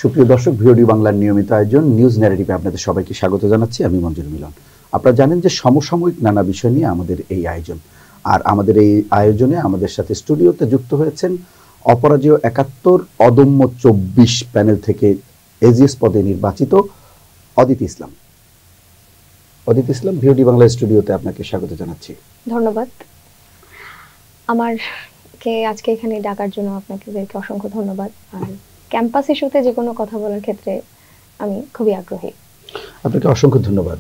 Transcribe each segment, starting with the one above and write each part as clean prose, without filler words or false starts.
সুপ্রিয় দর্শক, ভিওডি বাংলার নিয়মিত আয়োজন নিউজ ন্যারেটিভে আপনাদের সবাইকে স্বাগত জানাচ্ছি। আমি মঞ্জুর মিলন। আপনারা জানেন যে সমসাময়িক নানা বিষয় নিয়ে আমাদের এই আয়োজন, আর আমাদের এই আয়োজনে আমাদের সাথে স্টুডিওতে যুক্ত হয়েছেন অপরাজেয় ৭১, অদম্য ২৪ প্যানেল থেকে এজিএস পদে নির্বাচিত অদিতি ইসলাম। অদিতি ইসলাম, ভিওডি বাংলার স্টুডিওতে আপনাকে স্বাগত জানাচ্ছি। ধন্যবাদ। আমারকে আজকে এখানে ডাকার জন্য আপনাকে অসংখ্য ধন্যবাদ। আর ক্যাম্পাস ইস্যুতে যে কোনো কথা বলার ক্ষেত্রে আমি খুবই আগ্রহী। আপনাকে অসংখ্য ধন্যবাদ।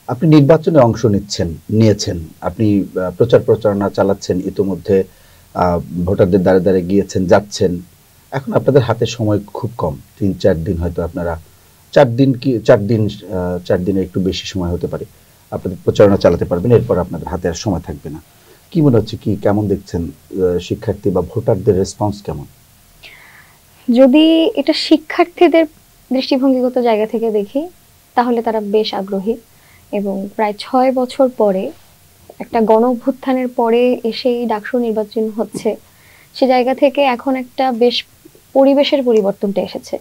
আপনি নির্বাচনে অংশ নিয়েছেন, আপনি প্রচারণা চালাচ্ছেন, ইতোমধ্যে ভোটারদের দ্বারে দ্বারে গিয়েছেন, যাচ্ছেন। এখন আপনাদের হাতে সময় খুব কম, ৩-৪ দিন, হয়তো আপনারা 4 দিনের একটু বেশি সময় হতে পারে আপনাদের প্রচারণা চালাতে পারবেন, এরপর আপনাদের হাতে আর সময় থাকবে না। কি মনে হচ্ছে, কেমন দেখছেন শিক্ষার্থী বা ভোটারদের রেসপন্স কেমন? যদি এটা শিক্ষার্থীদের দৃষ্টিভঙ্গিগত জায়গা থেকে দেখি তাহলে তারা বেশ আগ্রহী, এবং প্রায় ৬ বছর পরে একটা গণ অভ্যুত্থানের পরে এসেই ডাকসু নির্বাচন হচ্ছে, সে জায়গা থেকে এখন একটা বেশ পরিবেশের পরিবর্তনটা এসেছে।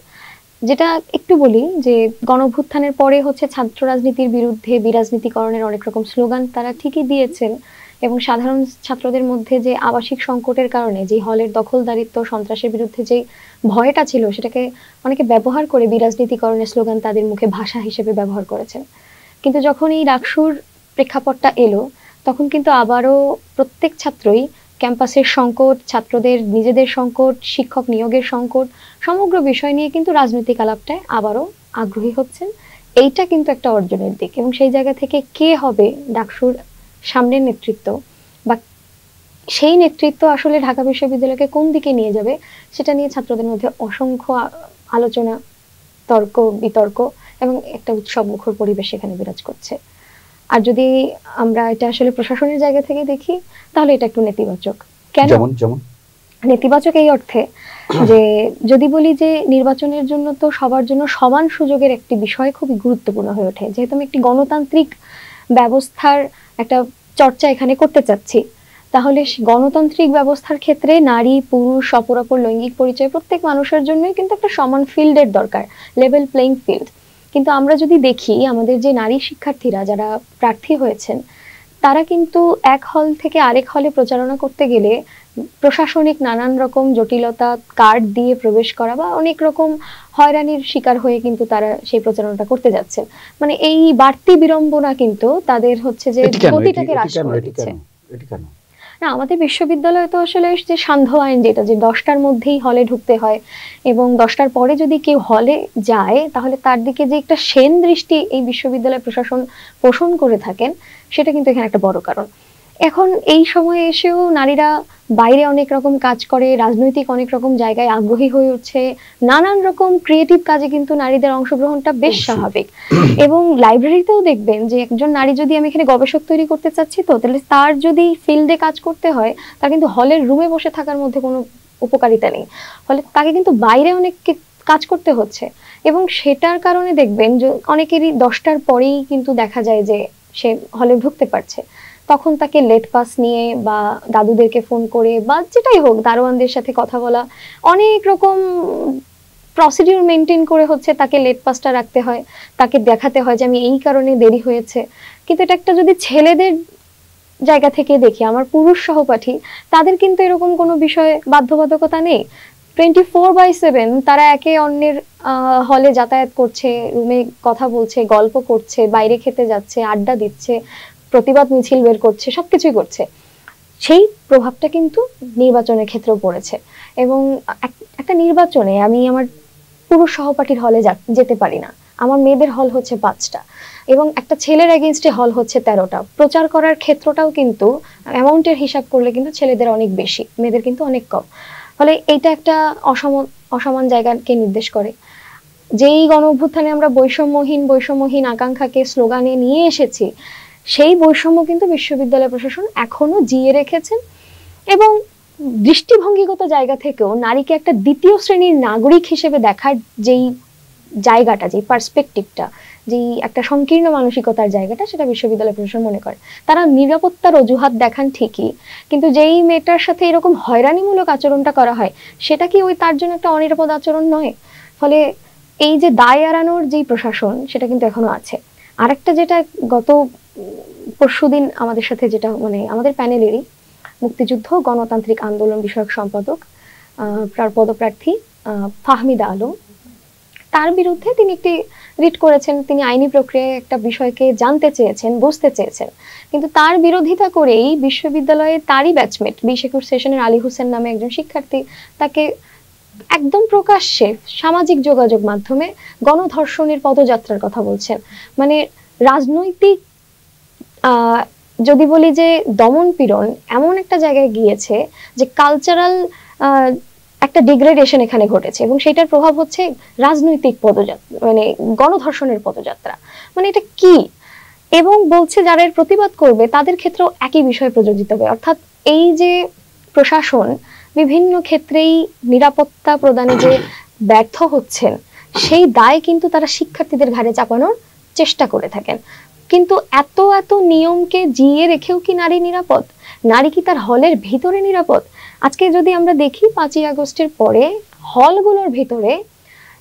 যেটা একটু বলি যে গণ অভ্যুত্থানের পরে হচ্ছে ছাত্র রাজনীতির বিরুদ্ধে বিরাজনীতিকরণের অনেক রকম স্লোগান তারা ঠিকই দিয়েছেন, এবং সাধারণ ছাত্রদের মধ্যে যে আবাসিক সংকটের কারণে যে হলের দখলদারিত্ব সন্ত্রাসের বিরুদ্ধে যে ভয়টা ছিল সেটাকে অনেকে ব্যবহার করে বিরাজনীতিকরণের স্লোগান তাদের মুখে ভাষা হিসেবে ব্যবহার করেছেন। কিন্তু যখন এই ডাকসুর প্রেক্ষাপটটা এলো তখন কিন্তু আবারও প্রত্যেক ছাত্রই ক্যাম্পাসের সংকট, ছাত্রদের নিজেদের সংকট, শিক্ষক নিয়োগের সংকট, সমগ্র বিষয় নিয়ে কিন্তু রাজনৈতিক আলাপটায় আবারও আগ্রহী হচ্ছেন। এইটা কিন্তু একটা অর্জনের দিক, এবং সেই জায়গা থেকে কে হবে ডাকসুর সামনের নেতৃত্ব বা সেই নেতৃত্ব আসলে ঢাকা বিশ্ববিদ্যালয়কে কোন দিকে নিয়ে যাবে সেটা নিয়ে ছাত্রদের মধ্যে অসংখ্য আলোচনা, তর্ক বিতর্ক এবং একটা উৎসব মুখর পরিবেশ এখানে বিরাজ করছে। আর যদি আমরা এটা আসলে প্রশাসনের জায়গা থেকে দেখি তাহলে এটা একটু নেতিবাচক। কেন নেতিবাচক? এই অর্থে যে যদি বলি যে নির্বাচনের জন্য তো সবার জন্য সমান সুযোগের একটি বিষয় খুবই গুরুত্বপূর্ণ হয়ে ওঠে, যেহেতু আমি একটি গণতান্ত্রিক ব্যবস্থার একটা চর্চা এখানে করতে চাচ্ছি, তাহলে গণতান্ত্রিক ব্যবস্থার ক্ষেত্রে নারী পুরুষ অপরাপর লৈঙ্গিক পরিচয় প্রত্যেক মানুষের জন্যই কিন্তু একটা সমান ফিল্ডের দরকার, লেভেল প্লেইং ফিল্ড। কিন্তু আমরা যদি দেখি আমাদের যে নারী শিক্ষার্থীরা যারা প্রার্থী হয়েছেন তারা কিন্তু এক হল থেকে আরেক হলে প্রচারণা করতে গেলে প্রশাসনিক নানান রকম জটিলতা, কার্ড দিয়ে প্রবেশ করা বা অনেক রকম হয়রানির শিকার হয়ে কিন্তু তারা সেই প্রচারণাটা করতে যাচ্ছেন। মানে এই বাড়তি বিড়ম্বনা কিন্তু তাদের হচ্ছে যে গতিটাকে হ্রাস করে দিচ্ছে। না, আমাদের বিশ্ববিদ্যালয়ে তো আসলে যে সান্ধ্য আইন, যেটা যে 10টার মধ্যেই হলে ঢুকতে হয়, এবং 10টার পরে যদি কেউ হলে যায় তাহলে তার দিকে যে একটা সেন দৃষ্টি এই বিশ্ববিদ্যালয় প্রশাসন পোষণ করে থাকেন, সেটা কিন্তু এখানে একটা বড় কারণ। এখন এই সময়ে এসেও নারীরা বাইরে অনেক রকম কাজ করে, রাজনৈতিক অনেক রকম জায়গায় আগ্রহী হয়ে উঠছে, নানান রকম ক্রিয়েটিভ কাজে কিন্তু নারীদের অংশগ্রহণটা বেশ স্বাভাবিক। এবং লাইব্রেরিতেও দেখবেন যে একজন নারী যদি আমি এখানে গবেষক তৈরি করতে চাচ্ছি, তো তাহলে তার যদি ফিল্ডে কাজ করতে হয় তার কিন্তু হলের রুমে বসে থাকার মধ্যে কোনো উপকারিতা নেই, ফলে তাকে কিন্তু বাইরে অনেক কাজ করতে হচ্ছে। এবং সেটার কারণে দেখবেন যে অনেকেরই 10টার পরেই কিন্তু দেখা যায় যে সে হলে ঢুকতে পারছে, তখন তাকে লেট পাস নিয়ে বা দাদুদেরকে ফোন করে বা যেটাই হোক দারোয়ানদের সাথে কথা বলা, অনেক রকম প্রসিডিউর মেনটেন করে হচ্ছে তাকে লেট পাসটা রাখতে হয়, তাকে দেখাতে হয় যে আমি এই কারণে দেরি হয়েছে। কিন্তু এটা একটা যদি ছেলেদের জায়গা থেকে দেখি, আমার পুরুষ সহপাঠী, তাদের কিন্তু এরকম কোনো বিষয়ে বাধ্যবাধকতা নেই। 24/7 তারা একে অন্যের হলে যাতায়াত করছে, রুমে কথা বলছে, গল্প করছে, বাইরে খেতে যাচ্ছে, আড্ডা দিচ্ছে, প্রতিবাদ মিছিল বের করছে, সবকিছুই করছে। সেই প্রভাবটা কিন্তু নির্বাচনের ক্ষেত্রেও পড়েছে। এবং একটা নির্বাচনে আমি আমার পুরুষ সহপাঠীর হলে যেতে পারি না, আমার মেয়েদের হল হচ্ছে 5টা, এবং একটা ছেলের এগেইনস্টে হল হচ্ছে 13টা। প্রচার করার ক্ষেত্রটাও কিন্তু অ্যামাউন্টের হিসাব করলে কিন্তু ছেলেদের অনেক বেশি, মেয়েদের কিন্তু অনেক কম। ফলে এইটা একটা অসমান জায়গাকে নির্দেশ করে। যেই গণ অভ্যুত্থানে আমরা বৈষম্যহীন আকাঙ্ক্ষাকে স্লোগানে নিয়ে এসেছি, সেই বৈষম্য কিন্তু বিশ্ববিদ্যালয় প্রশাসন এখনো জিয়ে রেখেছেন। এবং দৃষ্টিভঙ্গিগত জায়গা থেকেও নারীকে একটা দ্বিতীয় শ্রেণীর নাগরিক হিসেবে দেখার যেই জায়গাটা, যেই পার্সপেক্টিভটা, যেই একটা সংকীর্ণ মানসিকতার জায়গাটা, সেটা বিশ্ববিদ্যালয় প্রশাসন মনে করে। তারা নিরাপত্তার অজুহাত দেখান ঠিকই, কিন্তু যেই মেয়েটার সাথে এরকম হয়রানিমূলক আচরণটা করা হয় সেটা কি ওই তার জন্য একটা অনিরাপদ আচরণ নয়? ফলে এই যে দায় এড়ানোর যেই প্রশাসন সেটা কিন্তু এখনো আছে। আরেকটা যেটা গত পরশুদিন আমাদের সাথে যেটা মানে আমাদের প্যানেলেরই মুক্তিযুদ্ধ গণতান্ত্রিক আন্দোলন বিষয়ক সম্পাদক পদপ্রার্থী ফাহমিদা আলম, তার বিরুদ্ধে তিনি একটি রিট করেছেন। তিনি আইনি প্রক্রিয়ায় একটা বিষয়কে জানতে চেয়েছেন, বুঝতে চেয়েছেন, কিন্তু তার বিরোধিতা করেই বিশ্ববিদ্যালয়ে তারই ব্যাচমেট 20-21 সেশনের আলী হোসেন নামে একজন শিক্ষার্থী তাকে একদম প্রকাশ্যে সামাজিক যোগাযোগ মাধ্যমে গণধর্ষণের পদযাত্রার কথা বলছেন। মানে রাজনৈতিক যদি বলি যে দমন পীড়ন এমন একটা জায়গায় গিয়েছে যে কালচারাল একটা ডিগ্রেডেশন এখানে ঘটেছে, এবং সেটার প্রভাব হচ্ছে রাজনৈতিক পদযাত্রা, মানে গণধর্ষণের পদযাত্রা। মানে এটা কি? এবং বলছে যারা এর প্রতিবাদ করবে তাদের ক্ষেত্রেও একই বিষয় প্রযোজিত হবে, অর্থাৎ এই যে প্রশাসন বিভিন্ন ক্ষেত্রেই নিরাপত্তা প্রদানে যে ব্যর্থ হচ্ছেন সেই দায় কিন্তু তারা শিক্ষার্থীদের ঘাড়ে চাপানোর চেষ্টা করে থাকেন। কিন্তু এত এত নিয়মকে জিইয়ে রেখেও কি নারী নিরাপদ? নারী কি তার হলের ভিতরে নিরাপদ? আজকে যদি আমরা দেখি 5ই আগস্টের পরে হলগুলোর ভিতরে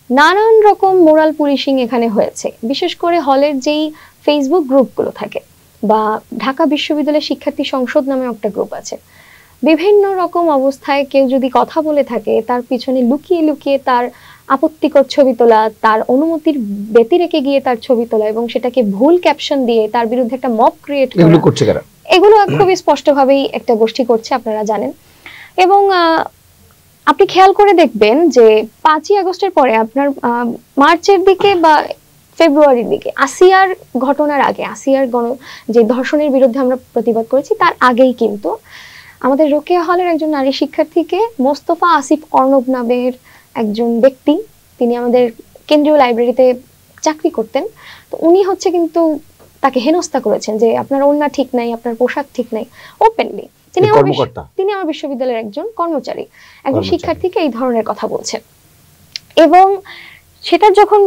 নানান রকম মোরাল পুলিশিং এখানে হয়েছে। বিশেষ করে হলের যেই ফেসবুক গ্রুপগুলো থাকে বা ঢাকা বিশ্ববিদ্যালয়ের শিক্ষার্থী সংসদ নামে একটা গ্রুপ আছে, বিভিন্ন রকম অবস্থায় কেউ যদি কথা বলে থাকে তার পিছনে লুকিয়ে লুকিয়ে তার আপত্তিকর ছবি তোলা, তার অনুমতির ব্যতি রেখে গিয়ে তার ছবি তোলা এবং সেটাকে ভুল ক্যাপশন দিয়ে তার বিরুদ্ধে একটা মব ক্রিয়েট করা, এগুলো করছে কারা? এগুলো খুবই স্পষ্টভাবেই একটা গোষ্ঠী করছে, আপনারা জানেন। এবং আপনি খেয়াল করে দেখবেন যে 5ই আগস্টের পরে আপনার মার্চের দিকে বা ফেব্রুয়ারির দিকে আসিয়ার ঘটনার আগে, আসিয়ার যে ধর্ষণের বিরুদ্ধে আমরা প্রতিবাদ করেছি তার আগেই কিন্তু আমাদের রোকেয়া হলের একজন নারী শিক্ষার্থীকে মোস্তফা আসিফ অর্ণব নামের একজন ব্যক্তি, তিনি আমাদের কেন্দ্রীয় লাইব্রেরিতে চাকরি করতেন, তো উনি হচ্ছে কিন্তু তাকে হেনস্থা করেছেন যে আপনার ওড়না ঠিক নাই, আপনার পোশাক ঠিক নাই, ওপেনলি। তিনি আমার বিশ্ববিদ্যালয়ের একজন কর্মচারী, একজন শিক্ষার্থীকে এই ধরনের কথা বলছেন। এবং সেটা যখন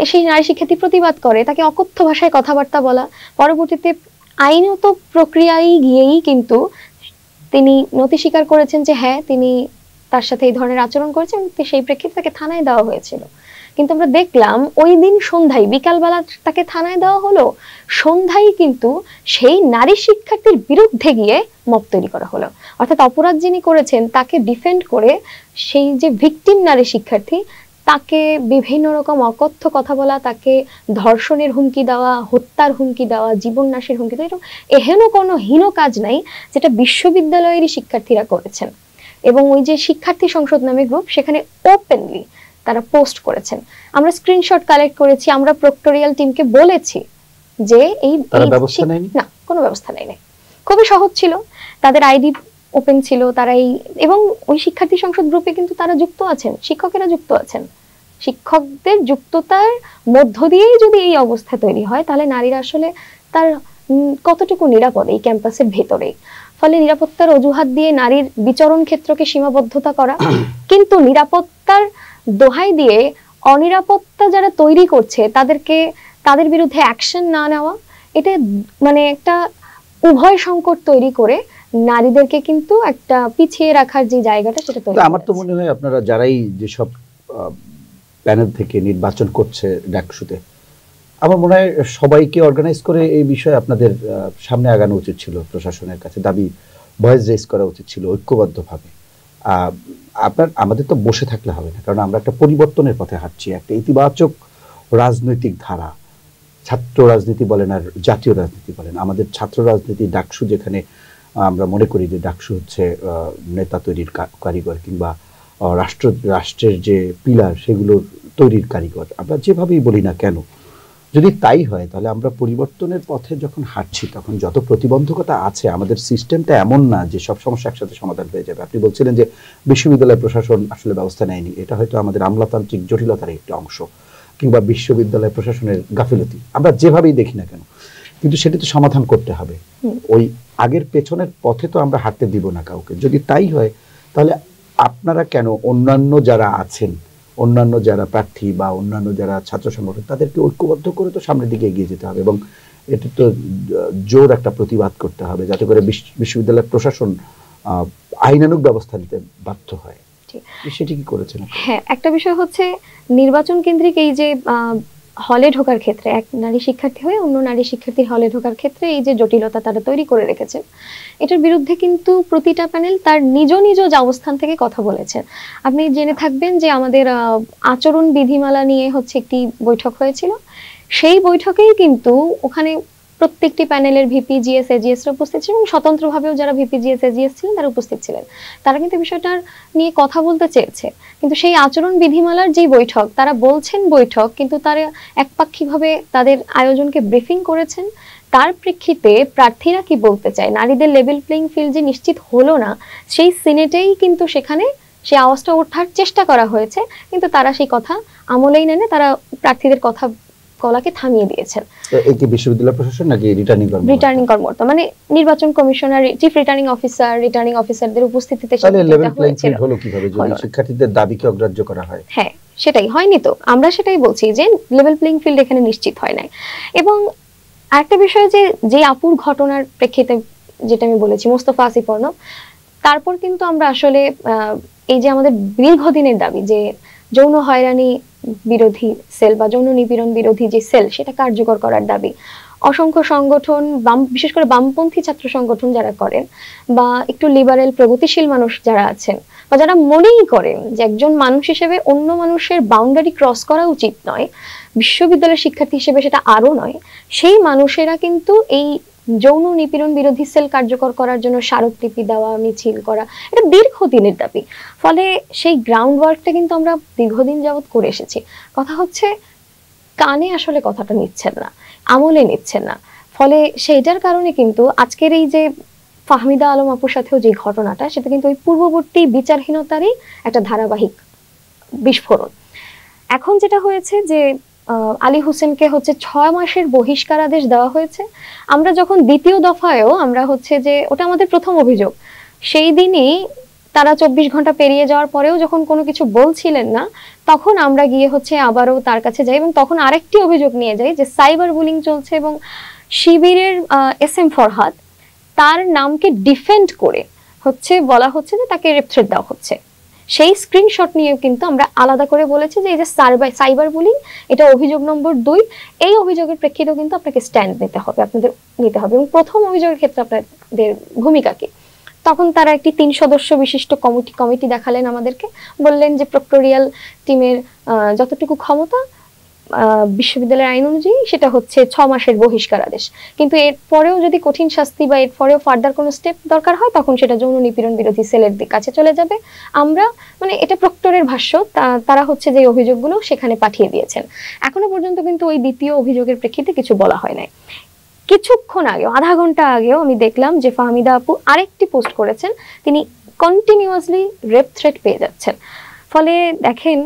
সেই নারী শিক্ষার্থী প্রতিবাদ করে তাকে অকথ্য ভাষায় কথাবার্তা বলা, পরবর্তীতে আইনত প্রক্রিয়ায় গিয়েই কিন্তু তিনি নথি স্বীকার করেছেন যে হ্যাঁ তিনি তার সাথে এই ধরনের আচরণ করেছেন, সেই প্রেক্ষিতে তাকে থানায় দেওয়া হয়েছিল। কিন্তু আমরা দেখলাম ওই দিন সন্ধ্যায়, বিকালবেলা তাকে থানায় দেওয়া হলো, সন্ধ্যায় কিন্তু সেই নারী শিক্ষার্থীর বিরুদ্ধে গিয়ে মব তৈরি করা হলো। অর্থাৎ অপরাধ যিনি করেছেন তাকে ডিফেন্ড করে সেই যে ভিকটিম নারী শিক্ষার্থী তাকে বিভিন্ন রকম অকথ্য কথা বলা, তাকে ধর্ষণের হুমকি দেওয়া, হত্যার হুমকি দেওয়া, জীবননাশের হুমকি দেওয়া, এরকম এহেন কোনো হীন কাজ নাই যেটা বিশ্ববিদ্যালয়েরই শিক্ষার্থীরা করেছেন। এবং ওই যে শিক্ষার্থী সংসদ নামে গ্রুপ, সেখানে ওপেনলি তারা পোস্ট করেছেন। আমরা স্ক্রিনশট কালেক্ট করেছি, আমরা প্রক্টোরিয়াল টিমকে বলেছি যে এই ব্যবস্থা নেই, না কোনো ব্যবস্থা নেই। খুবই সহজ ছিল, তাদের আইডি ওপেন ছিল, তারা এই এবং ওই শিক্ষার্থী সংসদ গ্রুপে কিন্তু তারা যুক্ত আছেন, শিক্ষকেরা যুক্ত আছেন। শিক্ষকদের যুক্ততার মধ্য দিয়েই যদি এই অবস্থা তৈরি হয় তাহলে নারীরা আসলে তার কতটুকু নিরাপদ এই ক্যাম্পাসের ভেতরে। ফলে নিরাপত্তার অজুহাত দিয়ে নারীর বিচরণ ক্ষেত্রকে সীমাবদ্ধতা করা, কিন্তু নিরাপত্তার দোহাই দিয়ে অনিরাপত্তা যারা তৈরি করছে তাদের বিরুদ্ধে অ্যাকশন না নেওয়া, এটা মানে একটা উভয় সংকট তৈরি করে নারীদেরকে কিন্তু একটা পিছিয়ে রাখার যে জায়গাটা সেটা তৈরি। আমার তো মনে হয় আপনারা যারাই যেসব প্যানেল থেকে নির্বাচন করছে ডাকসুতে, আমার মনে হয় সবাইকে অর্গানাইজ করে এই বিষয়ে আপনাদের সামনে আগানো উচিত ছিল, প্রশাসনের কাছে দাবি ভয়েস রেজ করা উচিত ছিল ঐক্যবদ্ধভাবে। আমাদের তো বসে থাকলে হবে না, কারণ আমরা একটা পরিবর্তনের পথে হাঁটছি, একটা ইতিবাচক রাজনৈতিক ধারা, ছাত্র রাজনীতি বলেন আর জাতীয় রাজনীতি বলেন, আমাদের ছাত্র রাজনীতি ডাকসু, যেখানে আমরা মনে করি যে ডাকসু হচ্ছে নেতা তৈরির কারিগর কিংবা রাষ্ট্রের যে পিলার সেগুলোর তৈরির কারিগর, আমরা যেভাবেই বলি না কেন, যদি তাই হয় তাহলে আমরা পরিবর্তনের পথে যখন হাঁটছি তখন যত প্রতিবন্ধকতা আছে, আমাদের সিস্টেমটা এমন না যে সব সমস্যা একসাথে সমাধান হয়ে যাবে। আপনি বলছিলেন যে বিশ্ববিদ্যালয় প্রশাসন আসলে ব্যবস্থা নেয়নি, এটা হয়তো আমাদের আমলাতান্ত্রিক জটিলতার একটি অংশ কিংবা বিশ্ববিদ্যালয় প্রশাসনের গাফিলতি, আমরা যেভাবেই দেখি না কেন, কিন্তু সেটা তো সমাধান করতে হবে। ওই আগের পেছনের পথে তো আমরা হাঁটতে দিব না কাউকে। যদি তাই হয় তাহলে আপনারা কেন অন্যান্য যারা আছেন, অন্যান্য যারা প্রার্থী বা অন্যান্য যারা ছাত্র সংগঠন, তাদেরকে ঐক্যবদ্ধ করে তো সামনের দিকে এগিয়ে যেতে হবে এবং এটা তো জোর একটা প্রতিবাদ করতে হবে যাতে করে বিশ্ববিদ্যালয় প্রশাসন আইনানুগ ব্যবস্থা নিতে বাধ্য হয়। সেটি কি করেছেন? হ্যাঁ, একটা বিষয় হচ্ছে নির্বাচন কেন্দ্রিক এই যে হলে ঢোকার ক্ষেত্রে এক নারী শিক্ষার্থী হয়ে অন্য নারী শিক্ষার্থীর হলে ঢোকার ক্ষেত্রে এই যে জটিলতা তারা তৈরি করে রেখেছেন, এটার বিরুদ্ধে কিন্তু প্রতিটা প্যানেল তার নিজ নিজ অবস্থান থেকে কথা বলেছেন। আপনি জেনে থাকবেন যে আমাদের আচরণ বিধিমালা নিয়ে হচ্ছে একটি বৈঠক হয়েছিল। সেই বৈঠকেই কিন্তু ওখানে প্রত্যেকটি প্যানেলের ভিপি জিএস এজিএস উপস্থিত ছিলেন এবং স্বতন্ত্রভাবেও যারা ভিপি জিএস এজিএস ছিলেন তারা উপস্থিত ছিলেন। তারা কিন্তু বিষয়টার নিয়ে কথা বলতে চেয়েছে, কিন্তু সেই আচরণ বিধিমালার যে বৈঠক, তারা বলছেন বৈঠক, কিন্তু তারা একপাক্ষিকভাবে তাদের আয়োজনকে ব্রিফিং করেছেন। তার প্রেক্ষিতে প্রার্থীরা কি বলতে চায়, নারীদের লেভেল প্লেইং ফিল্ড যে নিশ্চিত হলো না, সেই সিনেটেই কিন্তু সেখানে সেই আওয়াজটা ওঠার চেষ্টা করা হয়েছে, কিন্তু তারা সেই কথা আমলেই নেন, তারা প্রার্থীদের কথা কলাকে থামিয়ে দিয়েছেন। এই কি বিশ্ববিদ্যালয় প্রশাসন নাকি রিটার্নিং কর্মকর্তা, মানে নির্বাচন কমিশনার, চিফ রিটার্নিং অফিসারদের উপস্থিতিতে তাহলে লেভেল প্লেইং ফিল্ড হলো কিভাবে যদি শিক্ষার্থীদের দাবিকে অগ্রাহ্য করা হয়? হ্যাঁ, সেটাই হয়নি তো, আমরা সেটাই বলছি যে লেভেল প্লেইং ফিল্ড এখানে নিশ্চিত হয় নাই। এবং আরেকটা বিষয় যে আপুর ঘটনার প্রেক্ষিতে যেটা আমি বলেছি মোস্তফা আসিফ অর্ণব, তারপর কিন্তু আমরা আসলে এই যে আমাদের দীর্ঘদিনের দাবি যে যৌন হয়রানি বিরোধী সেল বা যৌন নিপীড়ন বিরোধী যে সেল, সেটা কার্যকর করার দাবি অসংখ্য সংগঠন, বিশেষ করে বামপন্থী ছাত্র সংগঠন যারা করেন বা একটু লিবারেল প্রগতিশীল মানুষ যারা আছেন বা যারা মনেই করেন যে একজন মানুষ হিসেবে অন্য মানুষের বাউন্ডারি ক্রস করা উচিত নয়, বিশ্ববিদ্যালয়ের শিক্ষার্থী হিসেবে সেটা আরো নয়, সেই মানুষেরা কিন্তু এই যৌন নিপীড়ন বিরোধী সেল কার্যকর করার জন্য স্মারকলিপি দেওয়া, মিছিল করা, এটা দীর্ঘদিনের দাবি। ফলে সেই গ্রাউন্ড ওয়ার্কটা কিন্তু আমরা দীর্ঘদিন যাবৎ করে এসেছি। কথা হচ্ছে কানে আসলে কথাটা নিচ্ছেন না, আমলে নিচ্ছেন না। ফলে সেইটার কারণে কিন্তু আজকের এই যে ফাহমিদা আলম আপুর সাথেও যে ঘটনাটা, সেটা কিন্তু ওই পূর্ববর্তী বিচারহীনতারই একটা ধারাবাহিক বিস্ফোরণ। এখন যেটা হয়েছে যে আলী হোসেনকে হচ্ছে 6 মাসের বহিষ্কারাদেশ দেওয়া হয়েছে। আমরা যখন দ্বিতীয় দফায়ও আমরা হচ্ছে যে ওটা আমাদের প্রথম অভিযোগ, সেই দিনই তারা 24 ঘন্টা পেরিয়ে যাওয়ার পরেও যখন কোনো কিছু বলছিলেন না, তখন আমরা গিয়ে হচ্ছে আবারও তার কাছে যাই এবং তখন আরেকটি অভিযোগ নিয়ে যাই যে সাইবার বুলিং চলছে এবং শিবিরের SM ফরহাদ তার নামকে ডিফেন্ড করে হচ্ছে বলা হচ্ছে যে তাকে রেপ থ্রেট দেওয়া হচ্ছে। সেই স্ক্রিনশট নিয়ে কিন্তু আমরা আলাদা করে বলেছি যে এই যে সাইবার বুলিং, এটা অভিযোগ নম্বর 2। এই অভিযোগের প্রেক্ষিতেও কিন্তু আপনাকে স্ট্যান্ড নিতে হবে, আপনাদের নিতে হবে। এবং প্রথম অভিযোগের ক্ষেত্রে আপনাদের ভূমিকা কি? তখন তারা একটি 3 সদস্য বিশিষ্ট কমিটি দেখালেন আমাদেরকে, বললেন যে প্রক্টোরিয়াল টিমের যতটুকু ক্ষমতা বিশ্ববিদ্যালয়ের আইন অনুযায়ী সেটা হচ্ছে 6 মাসের বহিষ্কার আদেশ, কিন্তু এরপরেও যদি কঠিন শাস্তি বা এরপরেও ফার্দার কোনো স্টেপ দরকার হয় তখন সেটা যৌন নিপীড়ন বিরোধী সেলের কাছে চলে যাবে। আমরা মানে এটা প্রক্টরের ভাষ্য, তারা হচ্ছে যে অভিযোগগুলো সেখানে পাঠিয়ে দিয়েছেন। এখনো পর্যন্ত কিন্তু ওই দ্বিতীয় অভিযোগের প্রেক্ষিতে কিছু বলা হয় নাই। কিছুক্ষণ আগেও, আধা ঘন্টা আগেও আমি দেখলাম যে ফাহমিদা আপু আরেকটি পোস্ট করেছেন, তিনি কন্টিনিউয়াসলি রেপ থ্রেট পেয়ে যাচ্ছেন। ফলে দেখেন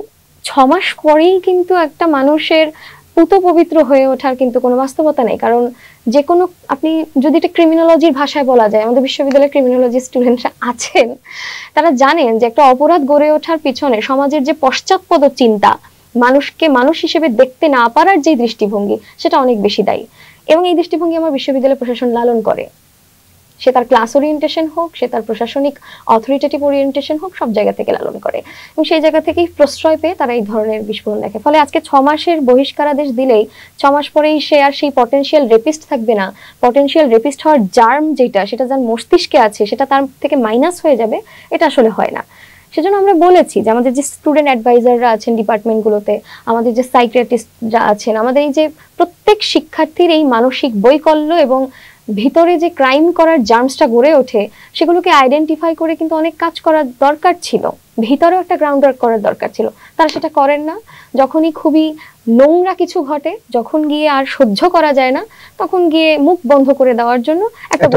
6 মাস পরেই কিন্তু একটা মানুষের পুত পবিত্র হয়ে ওঠার কিন্তু কোনো বাস্তবতা নেই। কারণ যে কোনো, আপনি যদি এটা ক্রিমিনোলজির ভাষায় বলা যায়, আমাদের বিশ্ববিদ্যালয়ের ক্রিমিনোলজি স্টুডেন্টরা আছেন, তারা জানেন যে একটা অপরাধ গড়ে ওঠার পিছনে সমাজের যে পশ্চাৎপদ চিন্তা, মানুষকে মানুষ হিসেবে দেখতে না পারার যে দৃষ্টিভঙ্গি, সেটা অনেক বেশি দায়ী। এবং এই দৃষ্টিভঙ্গি আমার বিশ্ববিদ্যালয় প্রশাসন লালন করে, সে তার ক্লাস ওরিয়েন্টেশন হোক, সে তার প্রশাসনিক অথরিটেটিভ ওরিয়েন্টেশন হোক, সব জায়গা থেকে লালন করে এবং সেই জায়গা থেকেই প্রশ্রয় পেয়ে তারা এই ধরনের বিস্ফোরণ দেখে। ফলে আজকে 6 মাসের বহিষ্কারাদেশ দিলেই 6 মাস পরেই সে আর সেই পটেনশিয়াল রেপিস্ট থাকবে না, পটেনশিয়াল রেপিস্ট হওয়ার জার্ম যেটা, সেটা যার মস্তিষ্কে আছে সেটা তার থেকে মাইনাস হয়ে যাবে, এটা আসলে হয় না। সেজন্য আমরা বলেছি যে আমাদের যে স্টুডেন্ট অ্যাডভাইজাররা আছেন ডিপার্টমেন্টগুলোতে, আমাদের যে সাইকিয়াট্রিস্টরা আছেন, আমাদের এই যে প্রত্যেক শিক্ষার্থীর এই মানসিক বৈকল্য এবং ভিতরে যে ক্রাইম করার জার্মসটা গড়ে ওঠে, সেগুলোকে আইডেন্টিফাই করে কিন্তু অনেক কাজ করার দরকার ছিল, ভিতরেও একটা গ্রাউন্ড ওয়ার্ক করার দরকার ছিল। তারা সেটা করেন না। যখনই খুবই নোংরা কিছু ঘটে, যখন গিয়ে আর সহ্য করা যায় না, তখন গিয়ে মুখ বন্ধ করে দেওয়ার জন্য একটা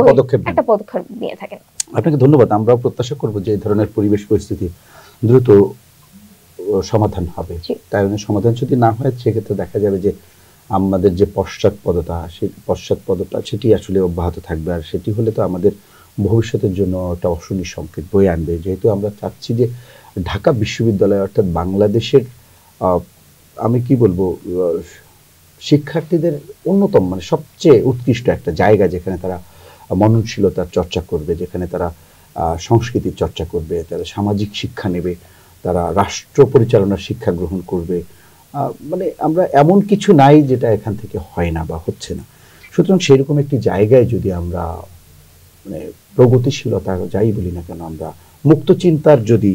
পদক্ষেপ নিয়ে থাকেন। আপনাকে ধন্যবাদ। আমরাও প্রত্যাশা করব যে এই ধরনের পরিবেশ পরিস্থিতি দ্রুত সমাধান হবে। তাই সমাধান যদি না হয় সেক্ষেত্রে দেখা যাবে যে আমাদের যে পশ্চাৎপদতা, সেই পশ্চাৎপদতা সেটি আসলে অব্যাহত থাকবে। আর সেটি হলে তো আমাদের ভবিষ্যতের জন্য একটা অশনি সংকেত বয়ে আনবে। যেহেতু আমরা চাচ্ছি যে ঢাকা বিশ্ববিদ্যালয় অর্থাৎ বাংলাদেশের আমি কি বলবো শিক্ষার্থীদের অন্যতম মানে সবচেয়ে উৎকৃষ্ট একটা জায়গা, যেখানে তারা মননশীলতার চর্চা করবে, যেখানে তারা সংস্কৃতির চর্চা করবে, তারা সামাজিক শিক্ষা নেবে, তারা রাষ্ট্র পরিচালনার শিক্ষা গ্রহণ করবে, মানে আমরা এমন কিছু নাই যেটা এখান থেকে হয় না বা হচ্ছে না। সুতরাং সেরকম একটি জায়গায় যদি আমরা মানে প্রগতিশীলতা যাই বলি না কেন, আমরা মুক্ত চিন্তার যদি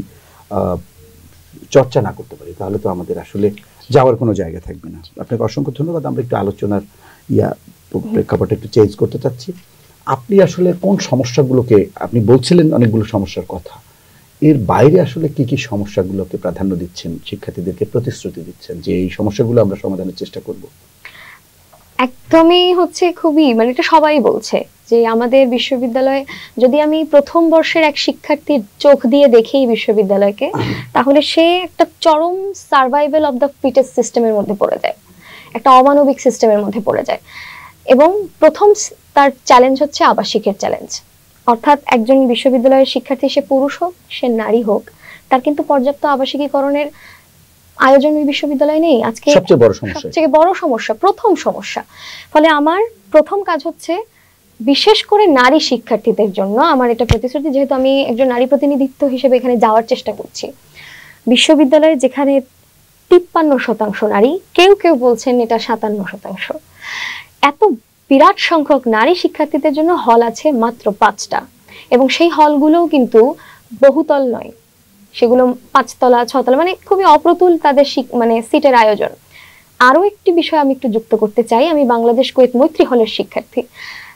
চর্চা না করতে পারি, তাহলে তো আমাদের আসলে যাওয়ার কোনো জায়গা থাকবে না। আপনাকে অসংখ্য ধন্যবাদ। আমরা একটু আলোচনার প্রেক্ষাপটে একটু চেঞ্জ করতে চাচ্ছি। আপনি আসলে কোন সমস্যাগুলোকে, আপনি বলছিলেন অনেকগুলো সমস্যার কথা, এর বাইরে আসলে কি কি সমস্যাগুলোকে প্রাধান্য দিচ্ছেন, শিক্ষার্থীদেরকে প্রতিশ্রুতি দিচ্ছেন যে এই সমস্যাগুলো আমরা সমাধানের চেষ্টা করব? একদমই হচ্ছে খুবই, মানে এটা সবাই বলছে যে আমাদের বিশ্ববিদ্যালয়ে, যদি আমি প্রথম বর্ষের এক শিক্ষার্থীর চোখ দিয়ে দেখি বিশ্ববিদ্যালয়কে, তাহলে সে একটা চরম সার্ভাইভাল অফ দ্য ফিটেস্ট সিস্টেমের মধ্যে পড়ে যায়, একটা অমানবিক সিস্টেমের মধ্যে পড়ে যায়। এবং প্রথম তার চ্যালেঞ্জ হচ্ছে আবাসিকের চ্যালেঞ্জ, অর্থাৎ একজন বিশ্ববিদ্যালয়ের শিক্ষার্থী, সে পুরুষ হোক সে নারী হোক, তার কিন্তু পর্যাপ্ত আবাসিকীকরণের আয়োজন ওই বিশ্ববিদ্যালয় নেই। আজকে সবচেয়ে বড় সমস্যা, প্রথম সমস্যা। ফলে আমার প্রথম কাজ হচ্ছে, বিশেষ করে নারী শিক্ষার্থীদের জন্য আমার এটা প্রতিশ্রুতি, যেহেতু আমি একজন নারী প্রতিনিধিত্ব হিসেবে এখানে যাওয়ার চেষ্টা করছি। বিশ্ববিদ্যালয়ে যেখানে 53% নারী, কেউ কেউ বলছেন এটা 57%, এত বিরাট সংখ্যক নারী শিক্ষার্থীদের জন্য হল আছে মাত্র 5টা, এবং সেই হলগুলোও কিন্তু বহুতল নয়, সেগুলো 5 তলা 6 তলা, মানে খুবই অপ্রতুল তাদের মানে সিটের আয়োজন। আরো একটি বিষয় আমি একটু যুক্ত করতে চাই, আমি বাংলাদেশ কুয়েত মৈত্রী হলের শিক্ষার্থী।